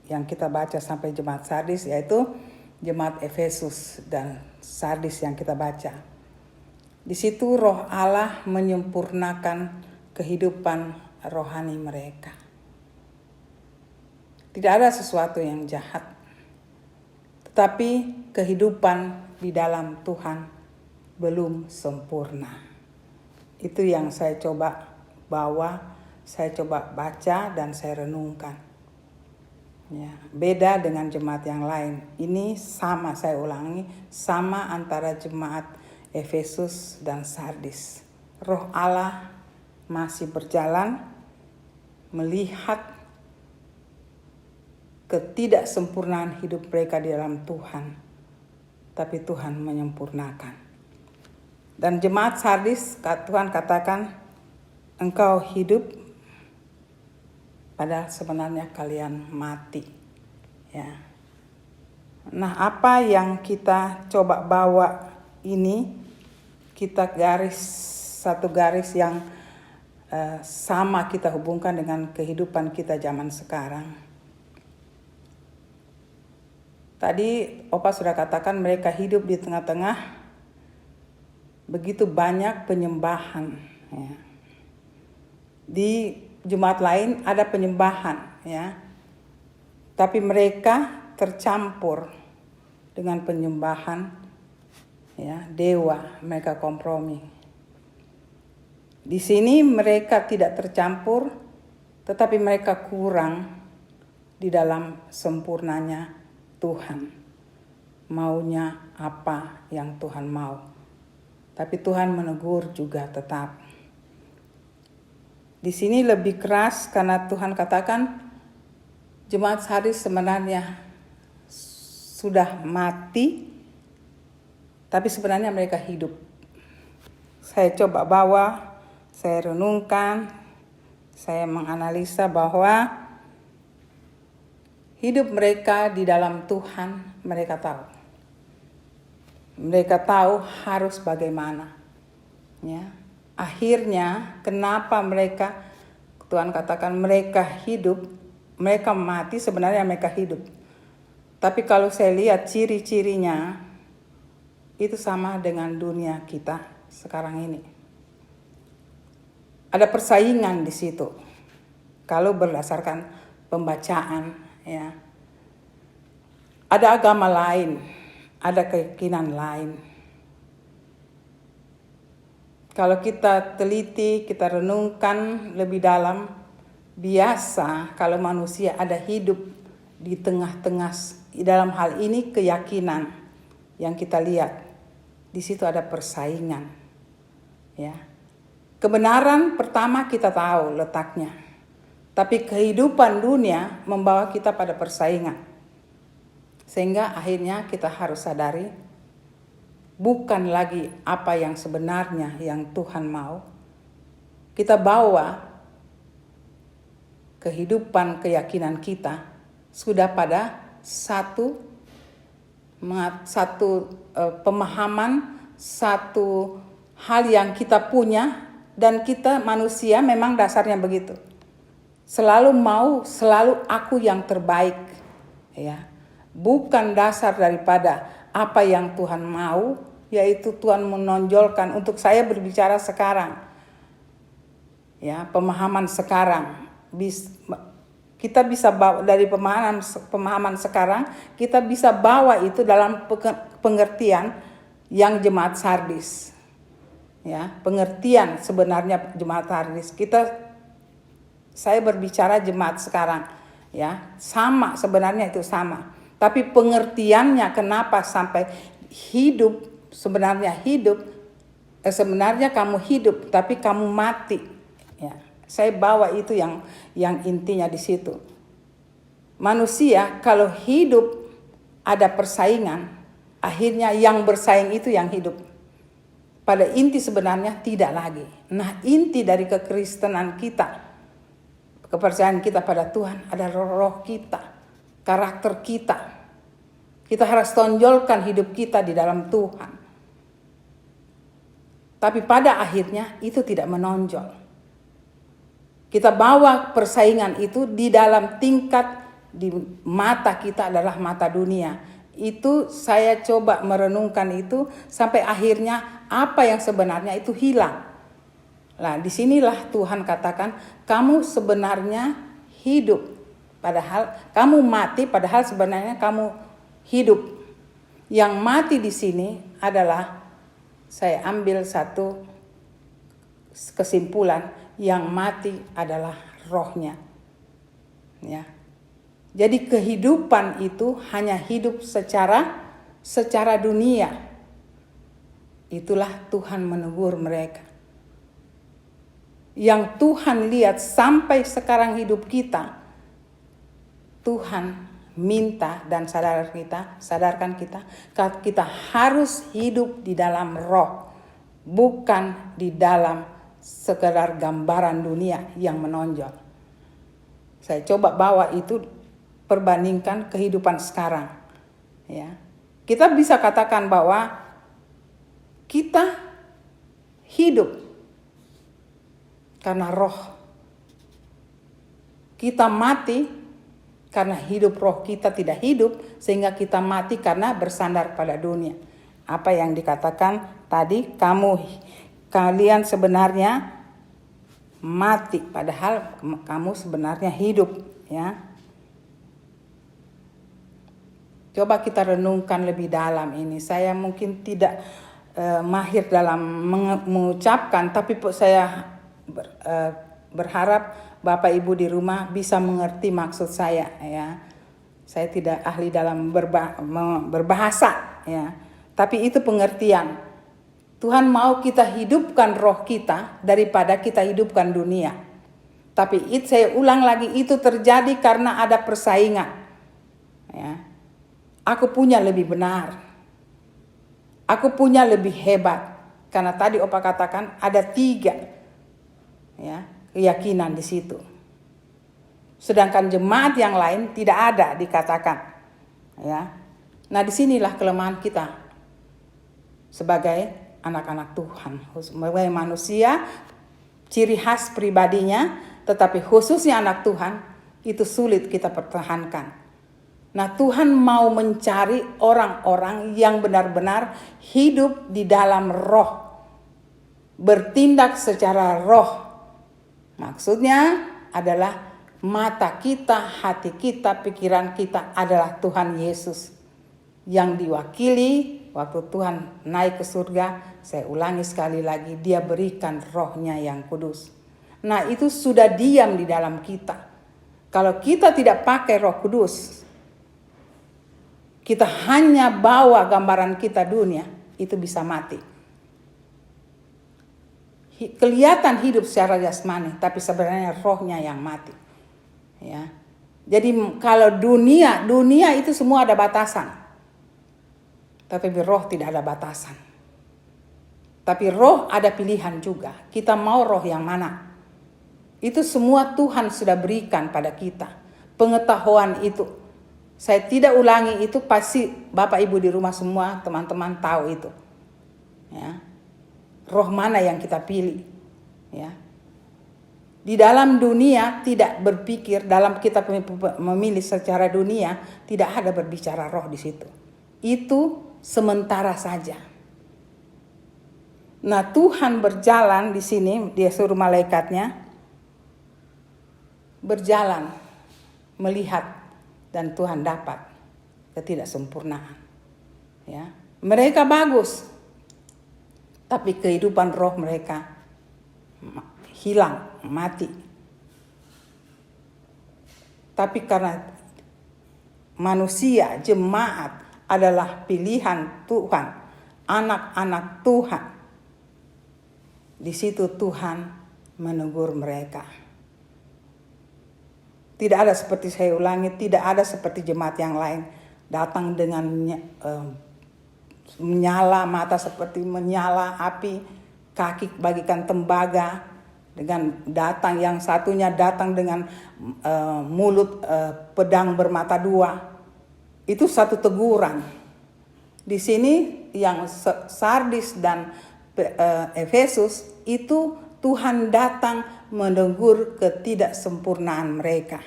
yang kita baca sampai jemaat Sardis, yaitu jemaat Efesus dan Sardis yang kita baca. Di situ Roh Allah menyempurnakan kehidupan rohani mereka. Tidak ada sesuatu yang jahat, tetapi kehidupan di dalam Tuhan belum sempurna. Itu yang saya coba bawa, saya coba baca dan saya renungkan. Ya, beda dengan jemaat yang lain. Ini sama, saya ulangi, sama antara jemaat Efesus dan Sardis. Roh Allah masih berjalan melihat ketidaksempurnaan hidup mereka di dalam Tuhan, tapi Tuhan menyempurnakan. Dan jemaat Sardis, Tuhan katakan, engkau hidup, padahal sebenarnya kalian mati. Ya. Nah, apa yang kita coba bawa ini, kita satu garis yang sama kita hubungkan dengan kehidupan kita zaman sekarang. Tadi Opa sudah katakan mereka hidup di tengah-tengah begitu banyak penyembahan. Ya. Di jemaat lain ada penyembahan, ya, tapi mereka tercampur dengan penyembahan, ya, dewa. Mereka kompromi. Di sini mereka tidak tercampur, tetapi mereka kurang di dalam sempurnanya Tuhan. Maunya apa yang Tuhan mau. Tapi Tuhan menegur juga tetap. Di sini lebih keras karena Tuhan katakan jemaat Sardis sebenarnya sudah mati, tapi sebenarnya mereka hidup. Saya coba bawa, saya renungkan, saya menganalisa bahwa hidup mereka di dalam Tuhan, mereka tahu. Mereka tahu harus bagaimana. Ya. Akhirnya kenapa mereka, Tuhan katakan mereka hidup, mereka mati, sebenarnya mereka hidup. Tapi kalau saya lihat ciri-cirinya, itu sama dengan dunia kita sekarang ini. Ada persaingan di situ. Kalau berdasarkan pembacaan, ya. Ada agama lain, ada keyakinan lain. Kalau kita teliti, kita renungkan lebih dalam, biasa kalau manusia ada hidup di tengah-tengah, dalam hal ini keyakinan yang kita lihat, di situ ada persaingan. Ya. Kebenaran pertama kita tahu letaknya, tapi kehidupan dunia membawa kita pada persaingan. Sehingga akhirnya kita harus sadari, bukan lagi apa yang sebenarnya yang Tuhan mau. Kita bawa kehidupan keyakinan kita sudah pada satu pemahaman, satu hal yang kita punya, dan kita manusia memang dasarnya begitu. Selalu mau, selalu aku yang terbaik. Ya. Bukan dasar daripada apa yang Tuhan mau, yaitu Tuhan menonjolkan untuk saya berbicara sekarang. Ya, pemahaman sekarang. Kita bisa bawa dari pemahaman sekarang, kita bisa bawa itu dalam pengertian yang jemaat Sardis. Ya, pengertian sebenarnya jemaat Sardis. Saya berbicara jemaat sekarang, ya, sama sebenarnya itu sama. Tapi pengertiannya kenapa sampai hidup, sebenarnya kamu hidup tapi kamu mati. Ya, saya bawa itu yang intinya di situ. Manusia kalau hidup ada persaingan, akhirnya yang bersaing itu yang hidup. Pada inti sebenarnya tidak lagi. Nah, inti dari kekristenan kita, kepercayaan kita pada Tuhan adalah roh kita. Karakter kita. Kita harus tonjolkan hidup kita di dalam Tuhan. Tapi pada akhirnya itu tidak menonjol. Kita bawa persaingan itu di dalam tingkat di mata kita adalah mata dunia. itu saya coba merenungkan itu sampai akhirnya apa yang sebenarnya itu hilang. Nah, disinilah Tuhan katakan kamu sebenarnya hidup, padahal kamu mati, padahal sebenarnya kamu hidup. Yang mati di sini adalah, saya ambil satu kesimpulan, yang mati adalah rohnya. Ya. Jadi kehidupan itu hanya hidup secara dunia. Itulah Tuhan menegur mereka. Yang Tuhan lihat sampai sekarang hidup kita, Tuhan minta dan sadarkan kita harus hidup di dalam roh, bukan di dalam sekedar gambaran dunia yang menonjol. Saya coba bawa itu, perbandingkan kehidupan sekarang. Ya, kita bisa katakan bahwa kita hidup karena roh. Kita mati karena hidup roh kita tidak hidup, sehingga kita mati karena bersandar pada dunia. Apa yang dikatakan tadi, kalian sebenarnya mati, padahal kamu sebenarnya hidup. Ya. Coba kita renungkan lebih dalam ini. Saya mungkin tidak mahir dalam mengucapkan, tapi saya berharap Bapak Ibu di rumah bisa mengerti maksud saya. Ya, saya tidak ahli dalam berbahasa. Ya, tapi itu pengertian. Tuhan mau kita hidupkan roh kita daripada kita hidupkan dunia. Tapi saya ulang lagi, itu terjadi karena ada persaingan. Ya, aku punya lebih benar. Aku punya lebih hebat. Karena tadi Opa katakan ada 3. Ya, keyakinan di situ. Sedangkan jemaat yang lain tidak ada dikatakan. Ya. Nah, disinilah kelemahan kita sebagai anak-anak Tuhan, sebagai manusia, ciri khas pribadinya, tetapi khususnya anak Tuhan itu sulit kita pertahankan. Nah, Tuhan mau mencari orang-orang yang benar-benar hidup di dalam roh, bertindak secara roh. Maksudnya adalah mata kita, hati kita, pikiran kita adalah Tuhan Yesus. Yang diwakili waktu Tuhan naik ke surga, saya ulangi sekali lagi, dia berikan rohnya yang kudus. Nah, itu sudah diam di dalam kita. Kalau kita tidak pakai roh kudus, kita hanya bawa gambaran kita dunia, itu bisa mati. Kelihatan hidup secara jasmani, tapi sebenarnya rohnya yang mati. Ya. Jadi kalau dunia itu semua ada batasan. Tapi roh tidak ada batasan. Tapi roh ada pilihan juga. Kita mau roh yang mana? Itu semua Tuhan sudah berikan pada kita. Pengetahuan itu. Saya tidak ulangi itu, pasti Bapak Ibu di rumah semua teman-teman tahu itu. Ya. Roh mana yang kita pilih, ya. Di dalam dunia tidak berpikir, dalam kita memilih secara dunia tidak ada berbicara roh di situ. Itu sementara saja. Nah, Tuhan berjalan di sini, dia suruh malaikatnya berjalan melihat, dan Tuhan dapat ketidaksempurnaan. Ya, mereka bagus. Tapi kehidupan roh mereka hilang, mati. Tapi karena manusia, jemaat adalah pilihan Tuhan, anak-anak Tuhan. Di situ Tuhan menegur mereka. Tidak ada seperti, saya ulangi, tidak ada seperti jemaat yang lain datang dengan menyala, mata seperti menyala api, kaki bagikan tembaga, dengan datang yang satunya datang dengan mulut pedang bermata 2. Itu satu teguran. Di sini yang Sardis dan Efesus itu Tuhan datang menegur ketidaksempurnaan mereka.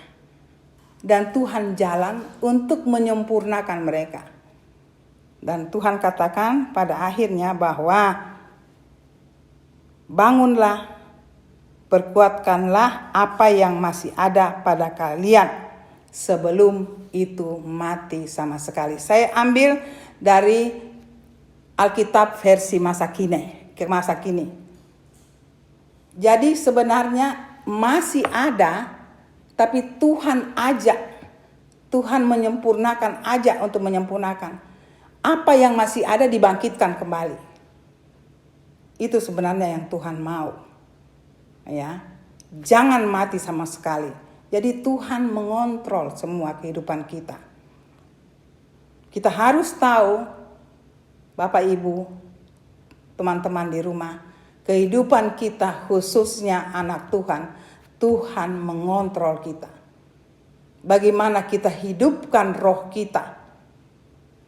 Dan Tuhan jalan untuk menyempurnakan mereka. Dan Tuhan katakan pada akhirnya bahwa bangunlah, perkuatkanlah apa yang masih ada pada kalian sebelum itu mati sama sekali. Saya ambil dari Alkitab versi masa kini. Jadi sebenarnya masih ada, tapi Tuhan menyempurnakan, untuk menyempurnakan. Apa yang masih ada dibangkitkan kembali. Itu sebenarnya yang Tuhan mau. Ya. Jangan mati sama sekali. Jadi Tuhan mengontrol semua kehidupan kita. Kita harus tahu, Bapak Ibu, teman-teman di rumah, kehidupan kita khususnya anak Tuhan, Tuhan mengontrol kita. Bagaimana kita hidupkan roh kita.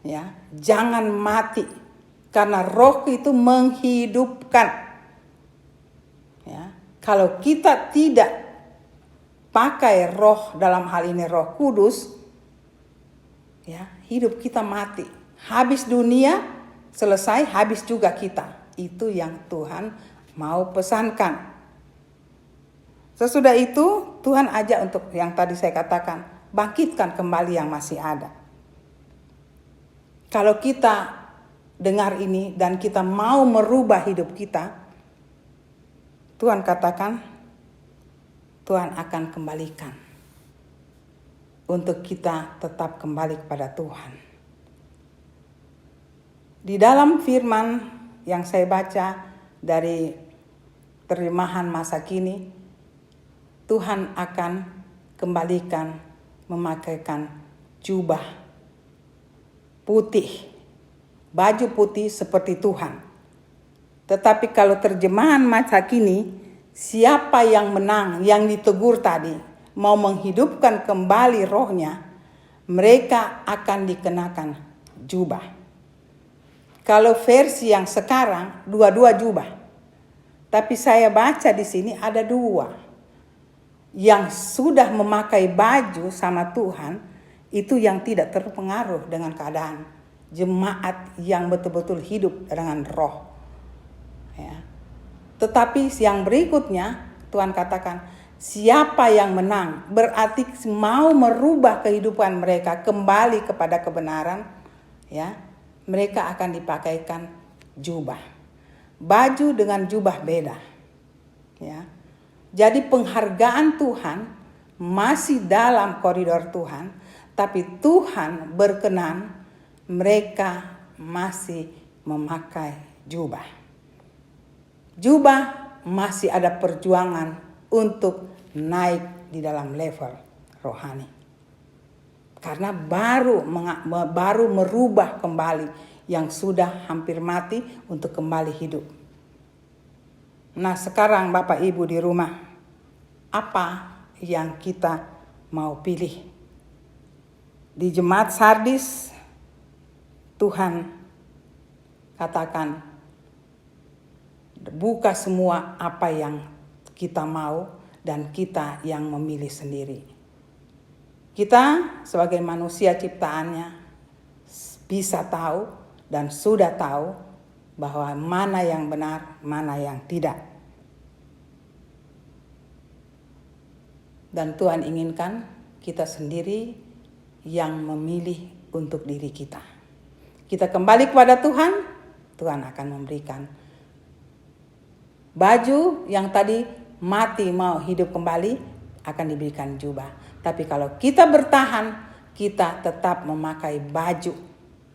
Ya, jangan mati, karena roh itu menghidupkan. Ya, kalau kita tidak pakai roh, dalam hal ini Roh Kudus, ya, hidup kita mati. Habis dunia, selesai, habis juga kita. Itu yang Tuhan mau pesankan. Sesudah itu Tuhan ajak untuk yang tadi saya katakan, bangkitkan kembali yang masih ada. Kalau kita dengar ini dan kita mau merubah hidup kita, Tuhan katakan, Tuhan akan kembalikan. Untuk kita tetap kembali kepada Tuhan. Di dalam firman yang saya baca dari terjemahan masa kini, Tuhan akan kembalikan memakaikan jubah putih, baju putih seperti Tuhan. Tetapi kalau terjemahan masa kini, siapa yang menang, yang ditegur tadi, mau menghidupkan kembali rohnya, mereka akan dikenakan jubah. Kalau versi yang sekarang, dua-dua jubah. Tapi saya baca di sini ada dua. Yang sudah memakai baju sama Tuhan, itu yang tidak terpengaruh dengan keadaan. Jemaat yang betul-betul hidup dengan roh. Ya. Tetapi yang berikutnya, Tuhan katakan, siapa yang menang, berarti mau merubah kehidupan mereka kembali kepada kebenaran, ya, mereka akan dipakaikan jubah. Baju dengan jubah beda. Ya. Jadi penghargaan Tuhan masih dalam koridor Tuhan, tapi Tuhan berkenan mereka masih memakai jubah. Jubah masih ada perjuangan untuk naik di dalam level rohani. Karena baru merubah kembali yang sudah hampir mati untuk kembali hidup. Nah, sekarang Bapak Ibu di rumah, apa yang kita mau pilih? Di jemaat Sardis, Tuhan katakan, buka semua apa yang kita mau dan kita yang memilih sendiri. Kita sebagai manusia ciptaannya bisa tahu dan sudah tahu bahwa mana yang benar, mana yang tidak. Dan Tuhan inginkan kita sendiri yang memilih untuk diri kita. Kita kembali kepada Tuhan, Tuhan akan memberikan baju yang tadi mati mau hidup kembali, akan diberikan jubah. Tapi kalau kita bertahan, kita tetap memakai baju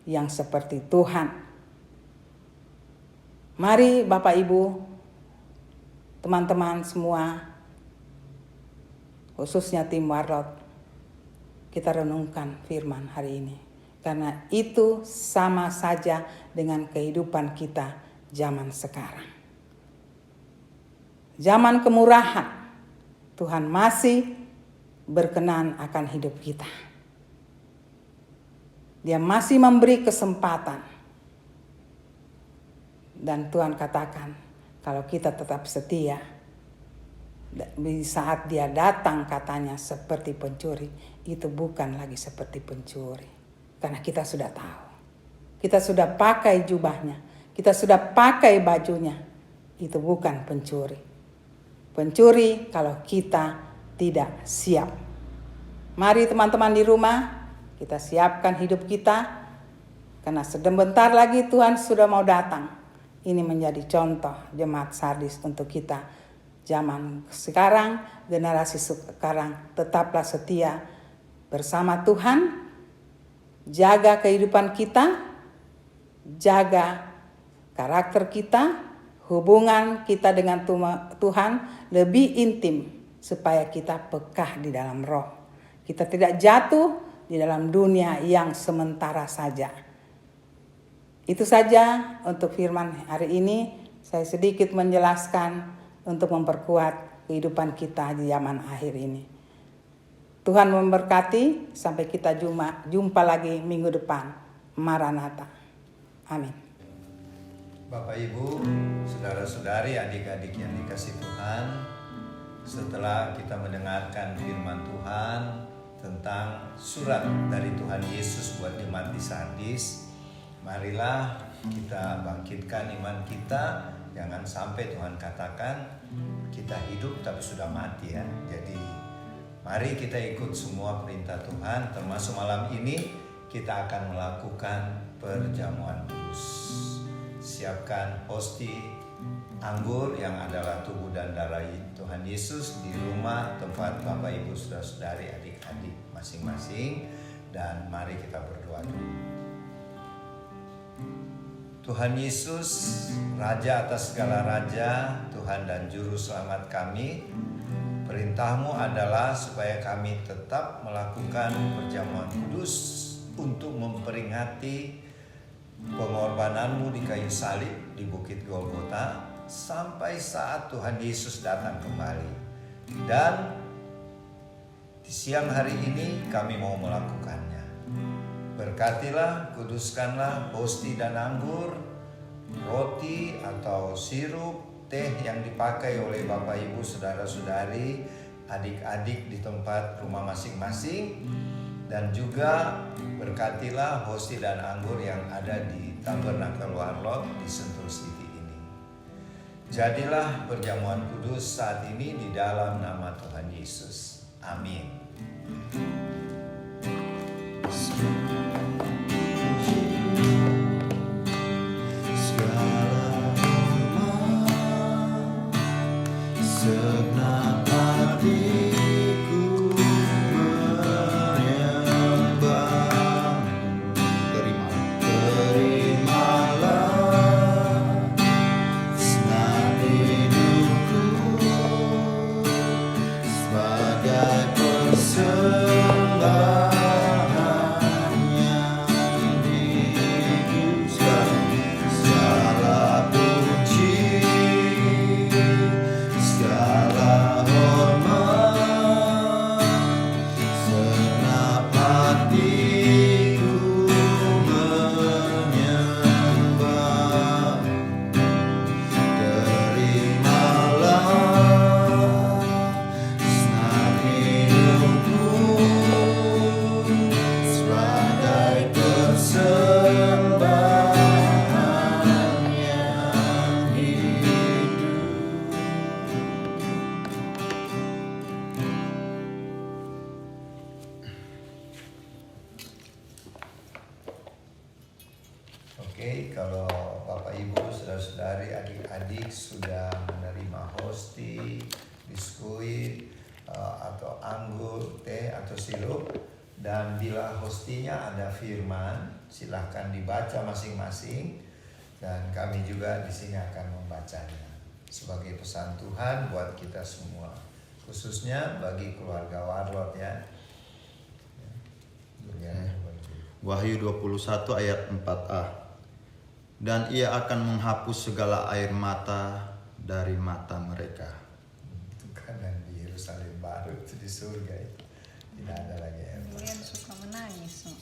yang seperti Tuhan. Mari Bapak Ibu, teman-teman semua, khususnya tim Warlot, kita renungkan firman hari ini. Karena itu sama saja dengan kehidupan kita zaman sekarang. Zaman kemurahan, Tuhan masih berkenan akan hidup kita. Dia masih memberi kesempatan. Dan Tuhan katakan, kalau kita tetap setia, di saat dia datang katanya seperti pencuri, itu bukan lagi seperti pencuri. Karena kita sudah tahu. kita sudah pakai jubahnya, kita sudah pakai bajunya, itu bukan pencuri. Pencuri kalau kita tidak siap. Mari teman-teman di rumah, kita siapkan hidup kita, karena sebentar lagi Tuhan sudah mau datang. Ini menjadi contoh jemaat Sardis untuk kita. Zaman sekarang, generasi sekarang, tetaplah setia bersama Tuhan, jaga kehidupan kita, jaga karakter kita, hubungan kita dengan Tuhan lebih intim, supaya kita pekah di dalam roh. Kita tidak jatuh di dalam dunia yang sementara saja. Itu saja untuk firman hari ini. Saya sedikit menjelaskan untuk memperkuat kehidupan kita di zaman akhir ini. Tuhan memberkati, sampai kita jumpa lagi minggu depan. Maranatha. Amin. Bapak Ibu, saudara-saudari, adik-adik yang dikasih Tuhan, setelah kita mendengarkan firman Tuhan tentang surat dari Tuhan Yesus buat jemaat di Sardis, marilah kita bangkitkan iman kita. Jangan sampai Tuhan katakan kita hidup tapi sudah mati ya. Jadi mari kita ikut semua perintah Tuhan, termasuk malam ini kita akan melakukan perjamuan kudus. Siapkan hosti anggur yang adalah tubuh dan darah Tuhan Yesus di rumah tempat Bapak Ibu saudara-saudari adik-adik masing-masing, dan mari kita berdoa dulu. Tuhan Yesus, Raja atas segala raja, Tuhan dan Juru Selamat kami, perintah-Mu adalah supaya kami tetap melakukan perjamuan kudus untuk memperingati pengorbanan-Mu di kayu salib di Bukit Golgota sampai saat Tuhan Yesus datang kembali. Dan di siang hari ini kami mau melakukannya. Berkatilah, kuduskanlah hosti dan anggur, roti atau sirup, teh yang dipakai oleh Bapak Ibu saudara-saudari, adik-adik di tempat rumah masing-masing, dan juga berkatilah hosti dan anggur yang ada di Tabernakel Warlot di Sentul City ini. Jadilah perjamuan kudus saat ini di dalam nama Tuhan Yesus. Amin. Segenap hatiku menyembah, terimalah segenap hidupku sebagai persembahan yang dikuduskan. Segala puji, segala hormat, segenap hatiku menyembah. Terimalah segenap hidupku sebagai persembahan yang hidup. Oke, kalau Bapak Ibu, saudara-saudari, adik-adik sudah menerima hosti, biskuit, atau anggur, teh, atau sirup, dan bila hostinya ada firman, silahkan dibaca masing-masing, dan kami juga di sini akan membacanya sebagai pesan Tuhan buat kita semua, khususnya bagi keluarga Warlot ya. Wahyu 21 ayat 4a. Dan ia akan menghapus segala air mata dari mata mereka. Itu kan yang di Yerusalem baru, itu di surga itu tidak ada lagi air mata. Kalian suka menangis, no?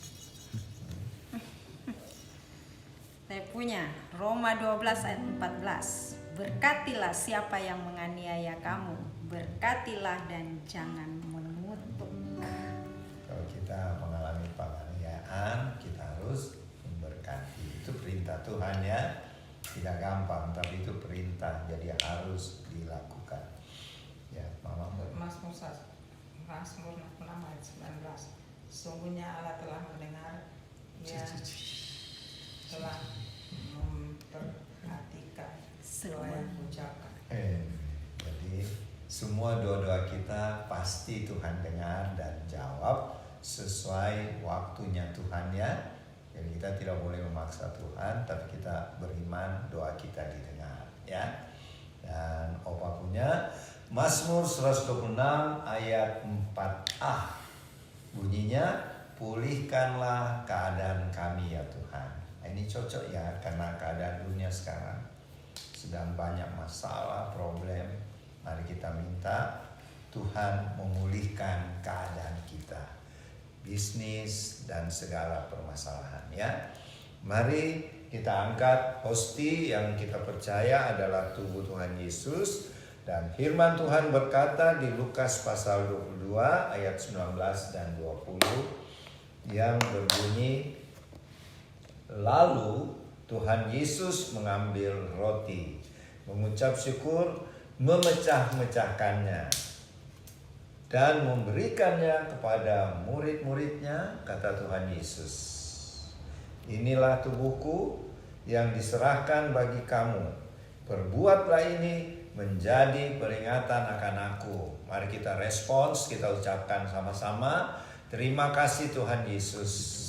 Saya punya Roma 12 ayat 14. Berkatilah siapa yang menganiaya kamu, berkatilah dan jangan mengutuk. Kalau kita mengalami penganiayaan, kita harus memberkati. Tuhan ya. Tidak gampang, tapi itu perintah, jadi harus dilakukan. Ya, Mama. Mazmur 66 ayat 19. Sungguhnya Allah telah mendengar, Ia telah memperhatikan doa yang ucapkan. Jadi semua doa-doa kita pasti Tuhan dengar dan jawab sesuai waktunya Tuhan ya. Jadi kita tidak boleh memaksa Tuhan, tapi kita beriman doa kita didengar ya. Dan Opa punya Mazmur 126 ayat 4a. Bunyinya, pulihkanlah keadaan kami ya Tuhan. Nah, ini cocok ya, karena keadaan dunia sekarang sedang banyak masalah, problem. Mari kita minta Tuhan memulihkan keadaan kita, bisnis dan segala permasalahan ya. Mari kita angkat hosti yang kita percaya adalah tubuh Tuhan Yesus. Dan firman Tuhan berkata di Lukas pasal 22 ayat 19 dan 20 yang berbunyi, lalu Tuhan Yesus mengambil roti, mengucap syukur, memecah-mecahkannya dan memberikannya kepada murid-muridnya, kata Tuhan Yesus. Inilah tubuhku yang diserahkan bagi kamu. Perbuatlah ini menjadi peringatan akan aku. Mari kita respons, kita ucapkan sama-sama. Terima kasih Tuhan Yesus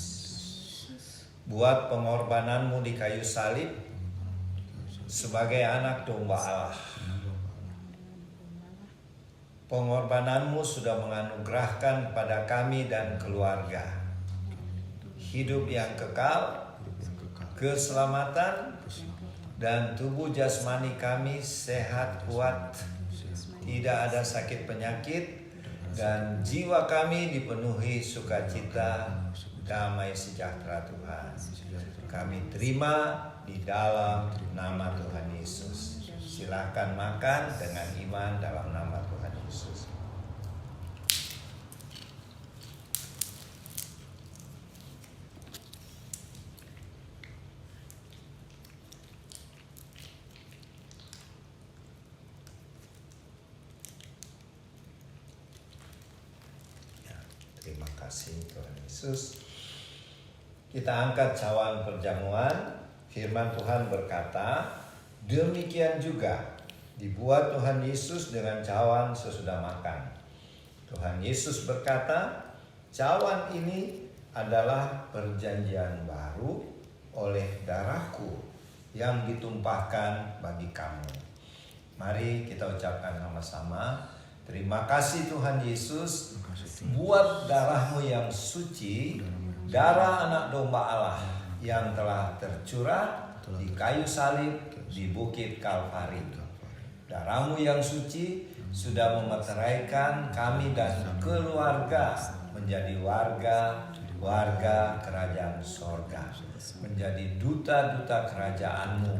buat pengorbananmu di kayu salib sebagai anak domba Allah. Pengorbananmu sudah menganugerahkan pada kami dan keluarga hidup yang kekal, keselamatan, dan tubuh jasmani kami sehat kuat, tidak ada sakit penyakit, dan jiwa kami dipenuhi sukacita, damai sejahtera Tuhan. Kami terima di dalam nama Tuhan Yesus. Silakan makan dengan iman dalam nama Tuhan Yesus. Terima kasih Tuhan Yesus. Kita angkat cawan perjamuan. Firman Tuhan berkata, demikian juga dibuat Tuhan Yesus dengan cawan sesudah makan. Tuhan Yesus berkata, cawan ini adalah perjanjian baru oleh darahku yang ditumpahkan bagi kamu. Mari kita ucapkan sama-sama. Terima kasih Tuhan Yesus buat darahmu yang suci, darah anak domba Allah yang telah tercurah di kayu salib di Bukit Kalvari. Darahmu yang suci sudah memeteraikan kami dan keluarga menjadi warga kerajaan sorga, menjadi duta-duta kerajaanmu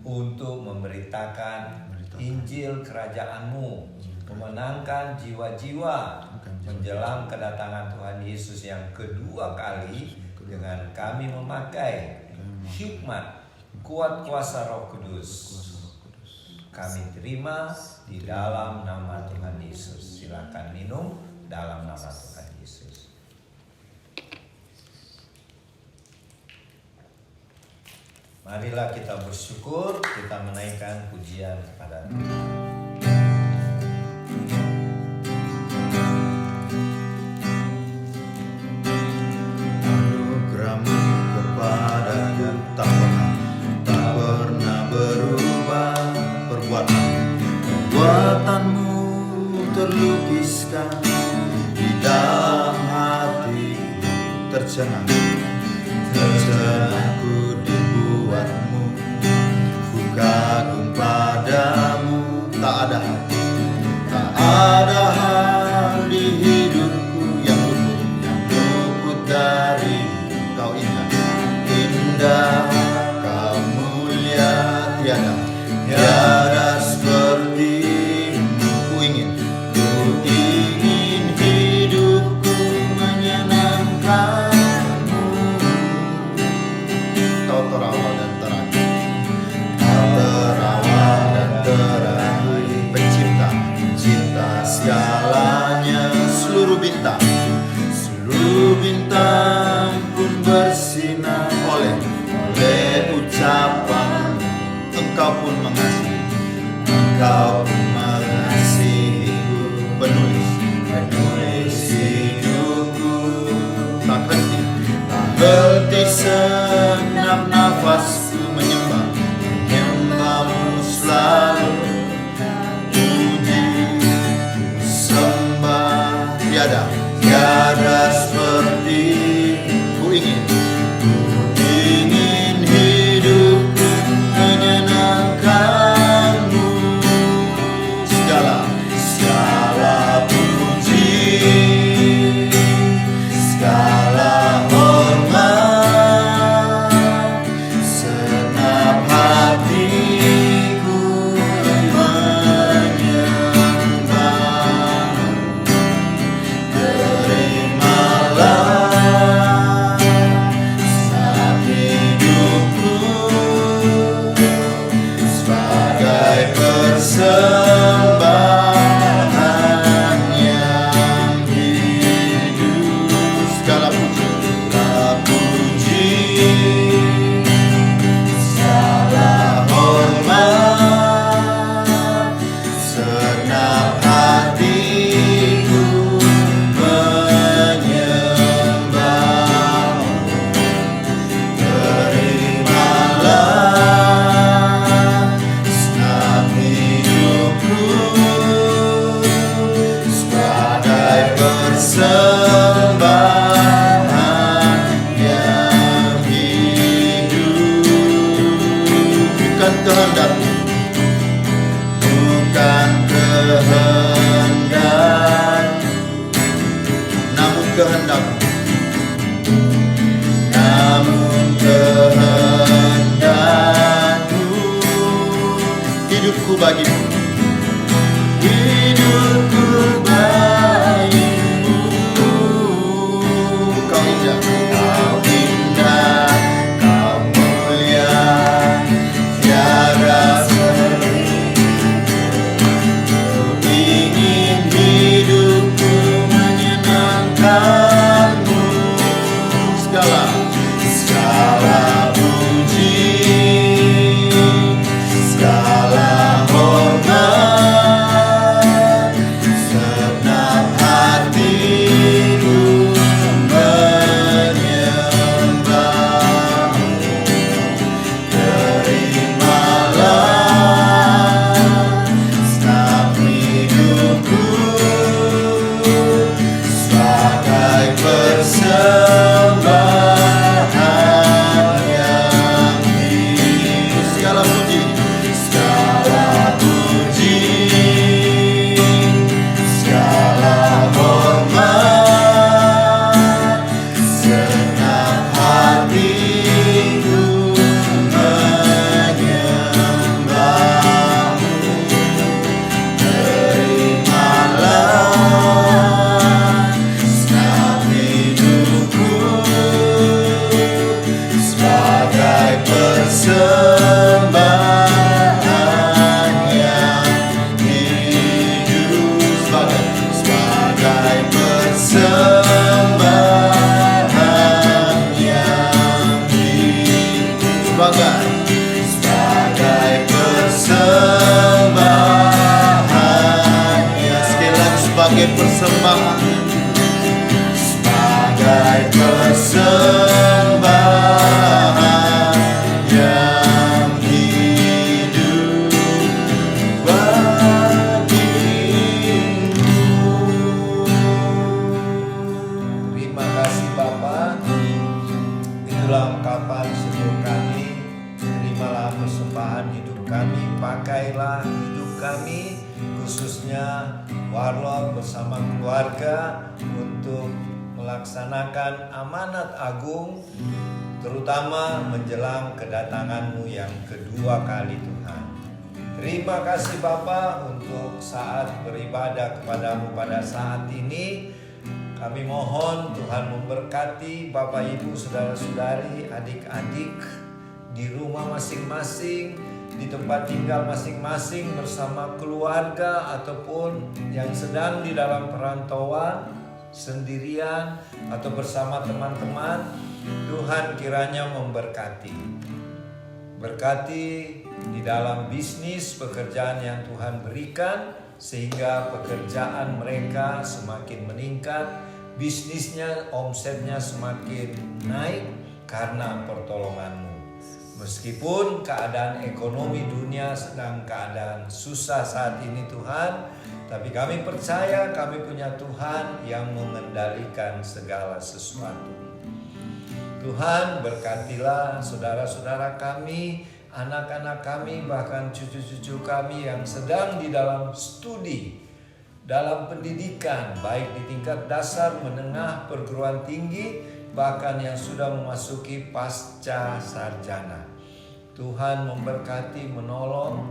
untuk memberitakan Injil kerajaanmu, memenangkan jiwa-jiwa menjelang kedatangan Tuhan Yesus yang kedua kali dengan kami memakai hikmat kuat kuasa Roh Kudus. Kami terima di dalam nama Tuhan Yesus. Silakan minum dalam nama Tuhan Yesus. Marilah kita bersyukur, kita menaikkan pujian kepada Tuhan. Perbuatanmu terlukiskan di dalam hati, tercenangku dibuatmu, ku kagum padamu. Tak ada hal di hidupku yang luput dari kau. Indah kau mulia, tiada sepertimu. Ku ingin hidupku menyenangkanmu. Kau terawal dan terakhir. Kau mengasihiku, penulis hidupku. Tak henti senap nafasku menyembahmu selalu. Puji sembah tiada seperti ku ingin hidupku menyenangkanmu. Segala puji, segala hormat, senap hatiku menyembahmu. Terimalah saat hidupku sebagai persembahan yang hidup. Segala puji, segala hormat, senap hatiku menyembahmu. Terimalah senap hidupku sebagai persembahan yang hidup. Bukan kehendakku, namun kehendakmu, hidupku bagimu, Kau indah, kau mulia, tiada seperti. Ingin hidupku menyenangkanmu. Segala puji, segala hormat, senap hatiku menyembahmu. Terimalah senap hidupku sebagai persembahan yang hidup. Segala puji, segala hormat, senap hatiku menyembahmu. Terimalah senap hidupku sebagai persembahan yang hidup. Sebagai persembahan yang hidup. Sebagai persembahan yang, sekali lagi, sebagai persembahan, sebagai persembahan yang hidup bagimu. Terima kasih Bapa. Itulah ungkapan syukur kami. Terimalah persembahan hidup kami. Pakailah hidup kami, khususnya Warlord bersama keluarga, untuk melaksanakan amanat agung, terutama menjelang kedatangan-Mu yang kedua kali, Tuhan. Terima kasih Bapa untuk saat beribadah kepadamu pada saat ini. Kami mohon Tuhan memberkati Bapak Ibu, saudara-saudari, adik-adik di rumah masing-masing, di tempat tinggal masing-masing bersama keluarga, ataupun yang sedang di dalam perantauan sendirian atau bersama teman-teman. Tuhan kiranya memberkati. Berkati di dalam bisnis pekerjaan yang Tuhan berikan, sehingga pekerjaan mereka semakin meningkat, bisnisnya, omsetnya semakin naik karena pertolongan-Mu. Meskipun keadaan ekonomi dunia sedang keadaan susah saat ini Tuhan, tapi kami percaya kami punya Tuhan yang mengendalikan segala sesuatu. Tuhan, berkatilah saudara-saudara kami, anak-anak kami, bahkan cucu-cucu kami yang sedang di dalam studi, dalam pendidikan, baik di tingkat dasar, menengah, perguruan tinggi, bahkan yang sudah memasuki pasca sarjana. Tuhan memberkati, menolong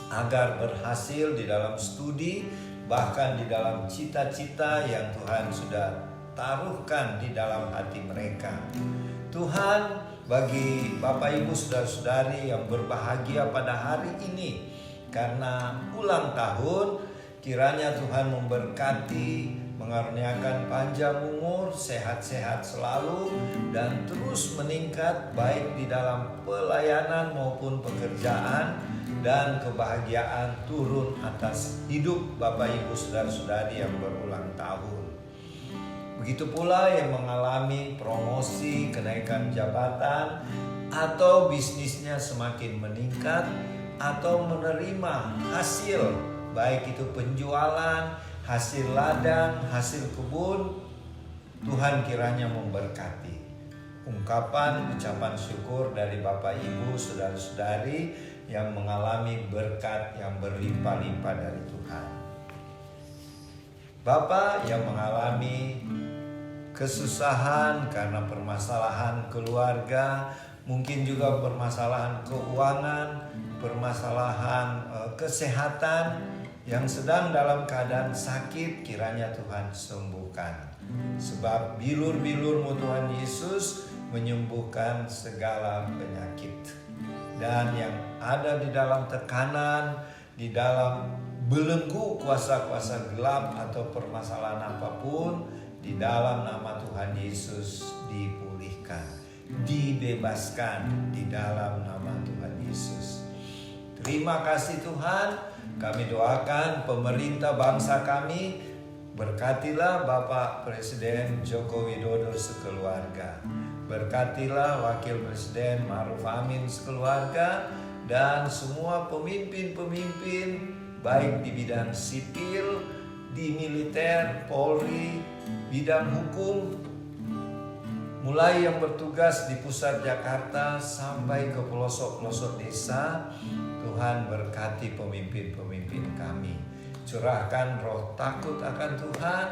agar berhasil di dalam studi, bahkan di dalam cita-cita yang Tuhan sudah taruhkan di dalam hati mereka. Tuhan, bagi Bapak Ibu saudara-saudari yang berbahagia pada hari ini karena ulang tahun, kiranya Tuhan memberkati, mengaruniakan panjang umur, sehat-sehat selalu, dan terus meningkat baik di dalam pelayanan maupun pekerjaan, dan kebahagiaan turun atas hidup Bapak Ibu saudara-saudari yang berulang tahun. Begitu pula yang mengalami promosi, kenaikan jabatan, atau bisnisnya semakin meningkat, atau menerima hasil, baik itu penjualan, hasil ladang, hasil kebun, Tuhan kiranya memberkati. Ungkapan ucapan syukur dari Bapak Ibu saudara-saudari yang mengalami berkat yang berlimpah-limpah dari Tuhan. Bapak yang mengalami kesusahan karena permasalahan keluarga, mungkin juga permasalahan keuangan, permasalahan kesehatan, yang sedang dalam keadaan sakit, kiranya Tuhan sembuhkan. Sebab bilur-bilur-Mu Tuhan Yesus menyembuhkan segala penyakit. Dan yang ada di dalam tekanan, di dalam belenggu kuasa-kuasa gelap atau permasalahan apapun, di dalam nama Tuhan Yesus dipulihkan, dibebaskan di dalam nama Tuhan Yesus. Terima kasih Tuhan, kami doakan pemerintah bangsa kami, berkatilah Bapak Presiden Joko Widodo sekeluarga, berkatilah Wakil Presiden Ma'ruf Amin sekeluarga, dan semua pemimpin-pemimpin baik di bidang sipil, di militer, Polri, bidang hukum, mulai yang bertugas di pusat Jakarta sampai ke pelosok-pelosok desa. Tuhan berkati pemimpin-pemimpin kami. Curahkan roh takut akan Tuhan,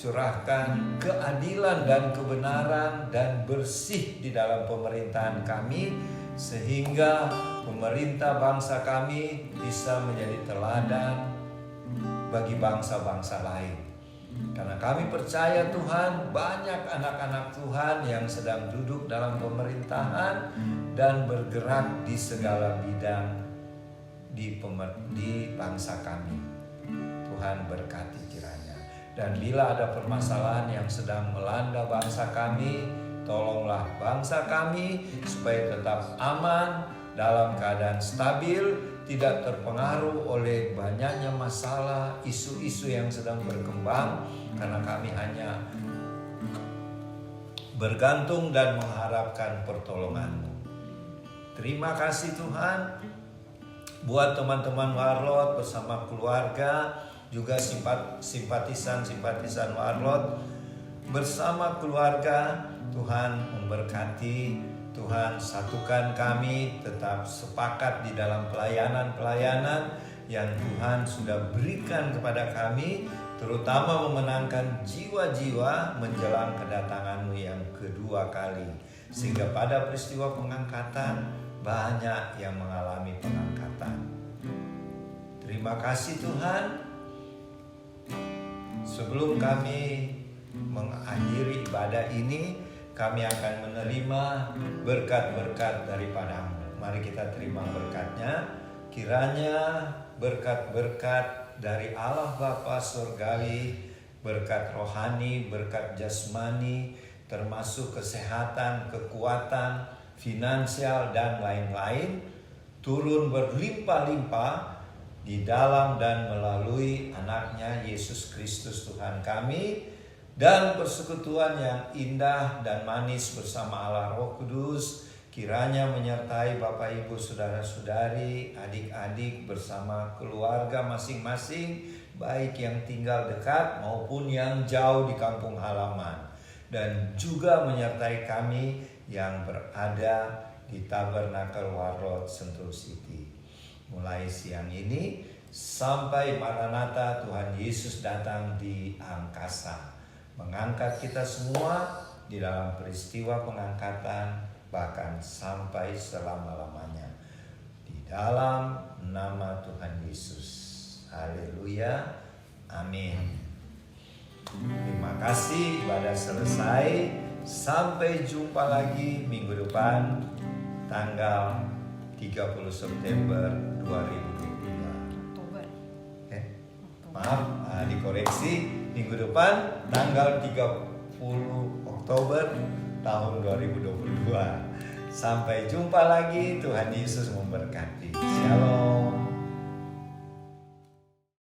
curahkan keadilan dan kebenaran dan bersih di dalam pemerintahan kami, sehingga pemerintah bangsa kami bisa menjadi teladan bagi bangsa-bangsa lain. Karena kami percaya Tuhan, banyak anak-anak Tuhan yang sedang duduk dalam pemerintahan dan bergerak di segala bidang di bangsa kami. Tuhan berkati kiranya. Dan bila ada permasalahan yang sedang melanda bangsa kami, tolonglah bangsa kami supaya tetap aman, dalam keadaan stabil, tidak terpengaruh oleh banyaknya masalah, isu-isu yang sedang berkembang, karena kami hanya bergantung dan mengharapkan pertolongan-Mu. Terima kasih Tuhan, buat teman-teman Warlot bersama keluarga, juga simpatisan-simpatisan Warlot bersama keluarga. Tuhan memberkati, Tuhan satukan kami tetap sepakat di dalam pelayanan-pelayanan yang Tuhan sudah berikan kepada kami, terutama memenangkan jiwa-jiwa menjelang kedatangan-Mu yang kedua kali, sehingga pada peristiwa pengangkatan banyak yang mengalami pengangkatan. Terima kasih Tuhan. Sebelum kami mengakhiri ibadah ini, kami akan menerima berkat-berkat daripada-Mu. Mari kita terima berkatnya. Kiranya berkat-berkat dari Allah Bapa Surgawi, berkat rohani, berkat jasmani, termasuk kesehatan, kekuatan, finansial, dan lain-lain turun berlimpah-limpah di dalam dan melalui anaknya Yesus Kristus Tuhan kami, dan persekutuan yang indah dan manis bersama Allah Roh Kudus kiranya menyertai Bapak Ibu Saudara-saudari, adik-adik bersama keluarga masing-masing, baik yang tinggal dekat maupun yang jauh di kampung halaman, dan juga menyertai kami yang berada di Tabernakel Warlot Sentul City. Mulai siang ini sampai Maranatha Tuhan Yesus datang di angkasa, mengangkat kita semua di dalam peristiwa pengangkatan, bahkan sampai selama-lamanya. Di dalam nama Tuhan Yesus. Haleluya. Amin. Terima kasih, ibadah selesai. Sampai jumpa lagi minggu depan tanggal 30 September 2022. Oktober. Maaf, dikoreksi, minggu depan tanggal 30 Oktober tahun 2022. Sampai jumpa lagi, Tuhan Yesus memberkati. Shalom.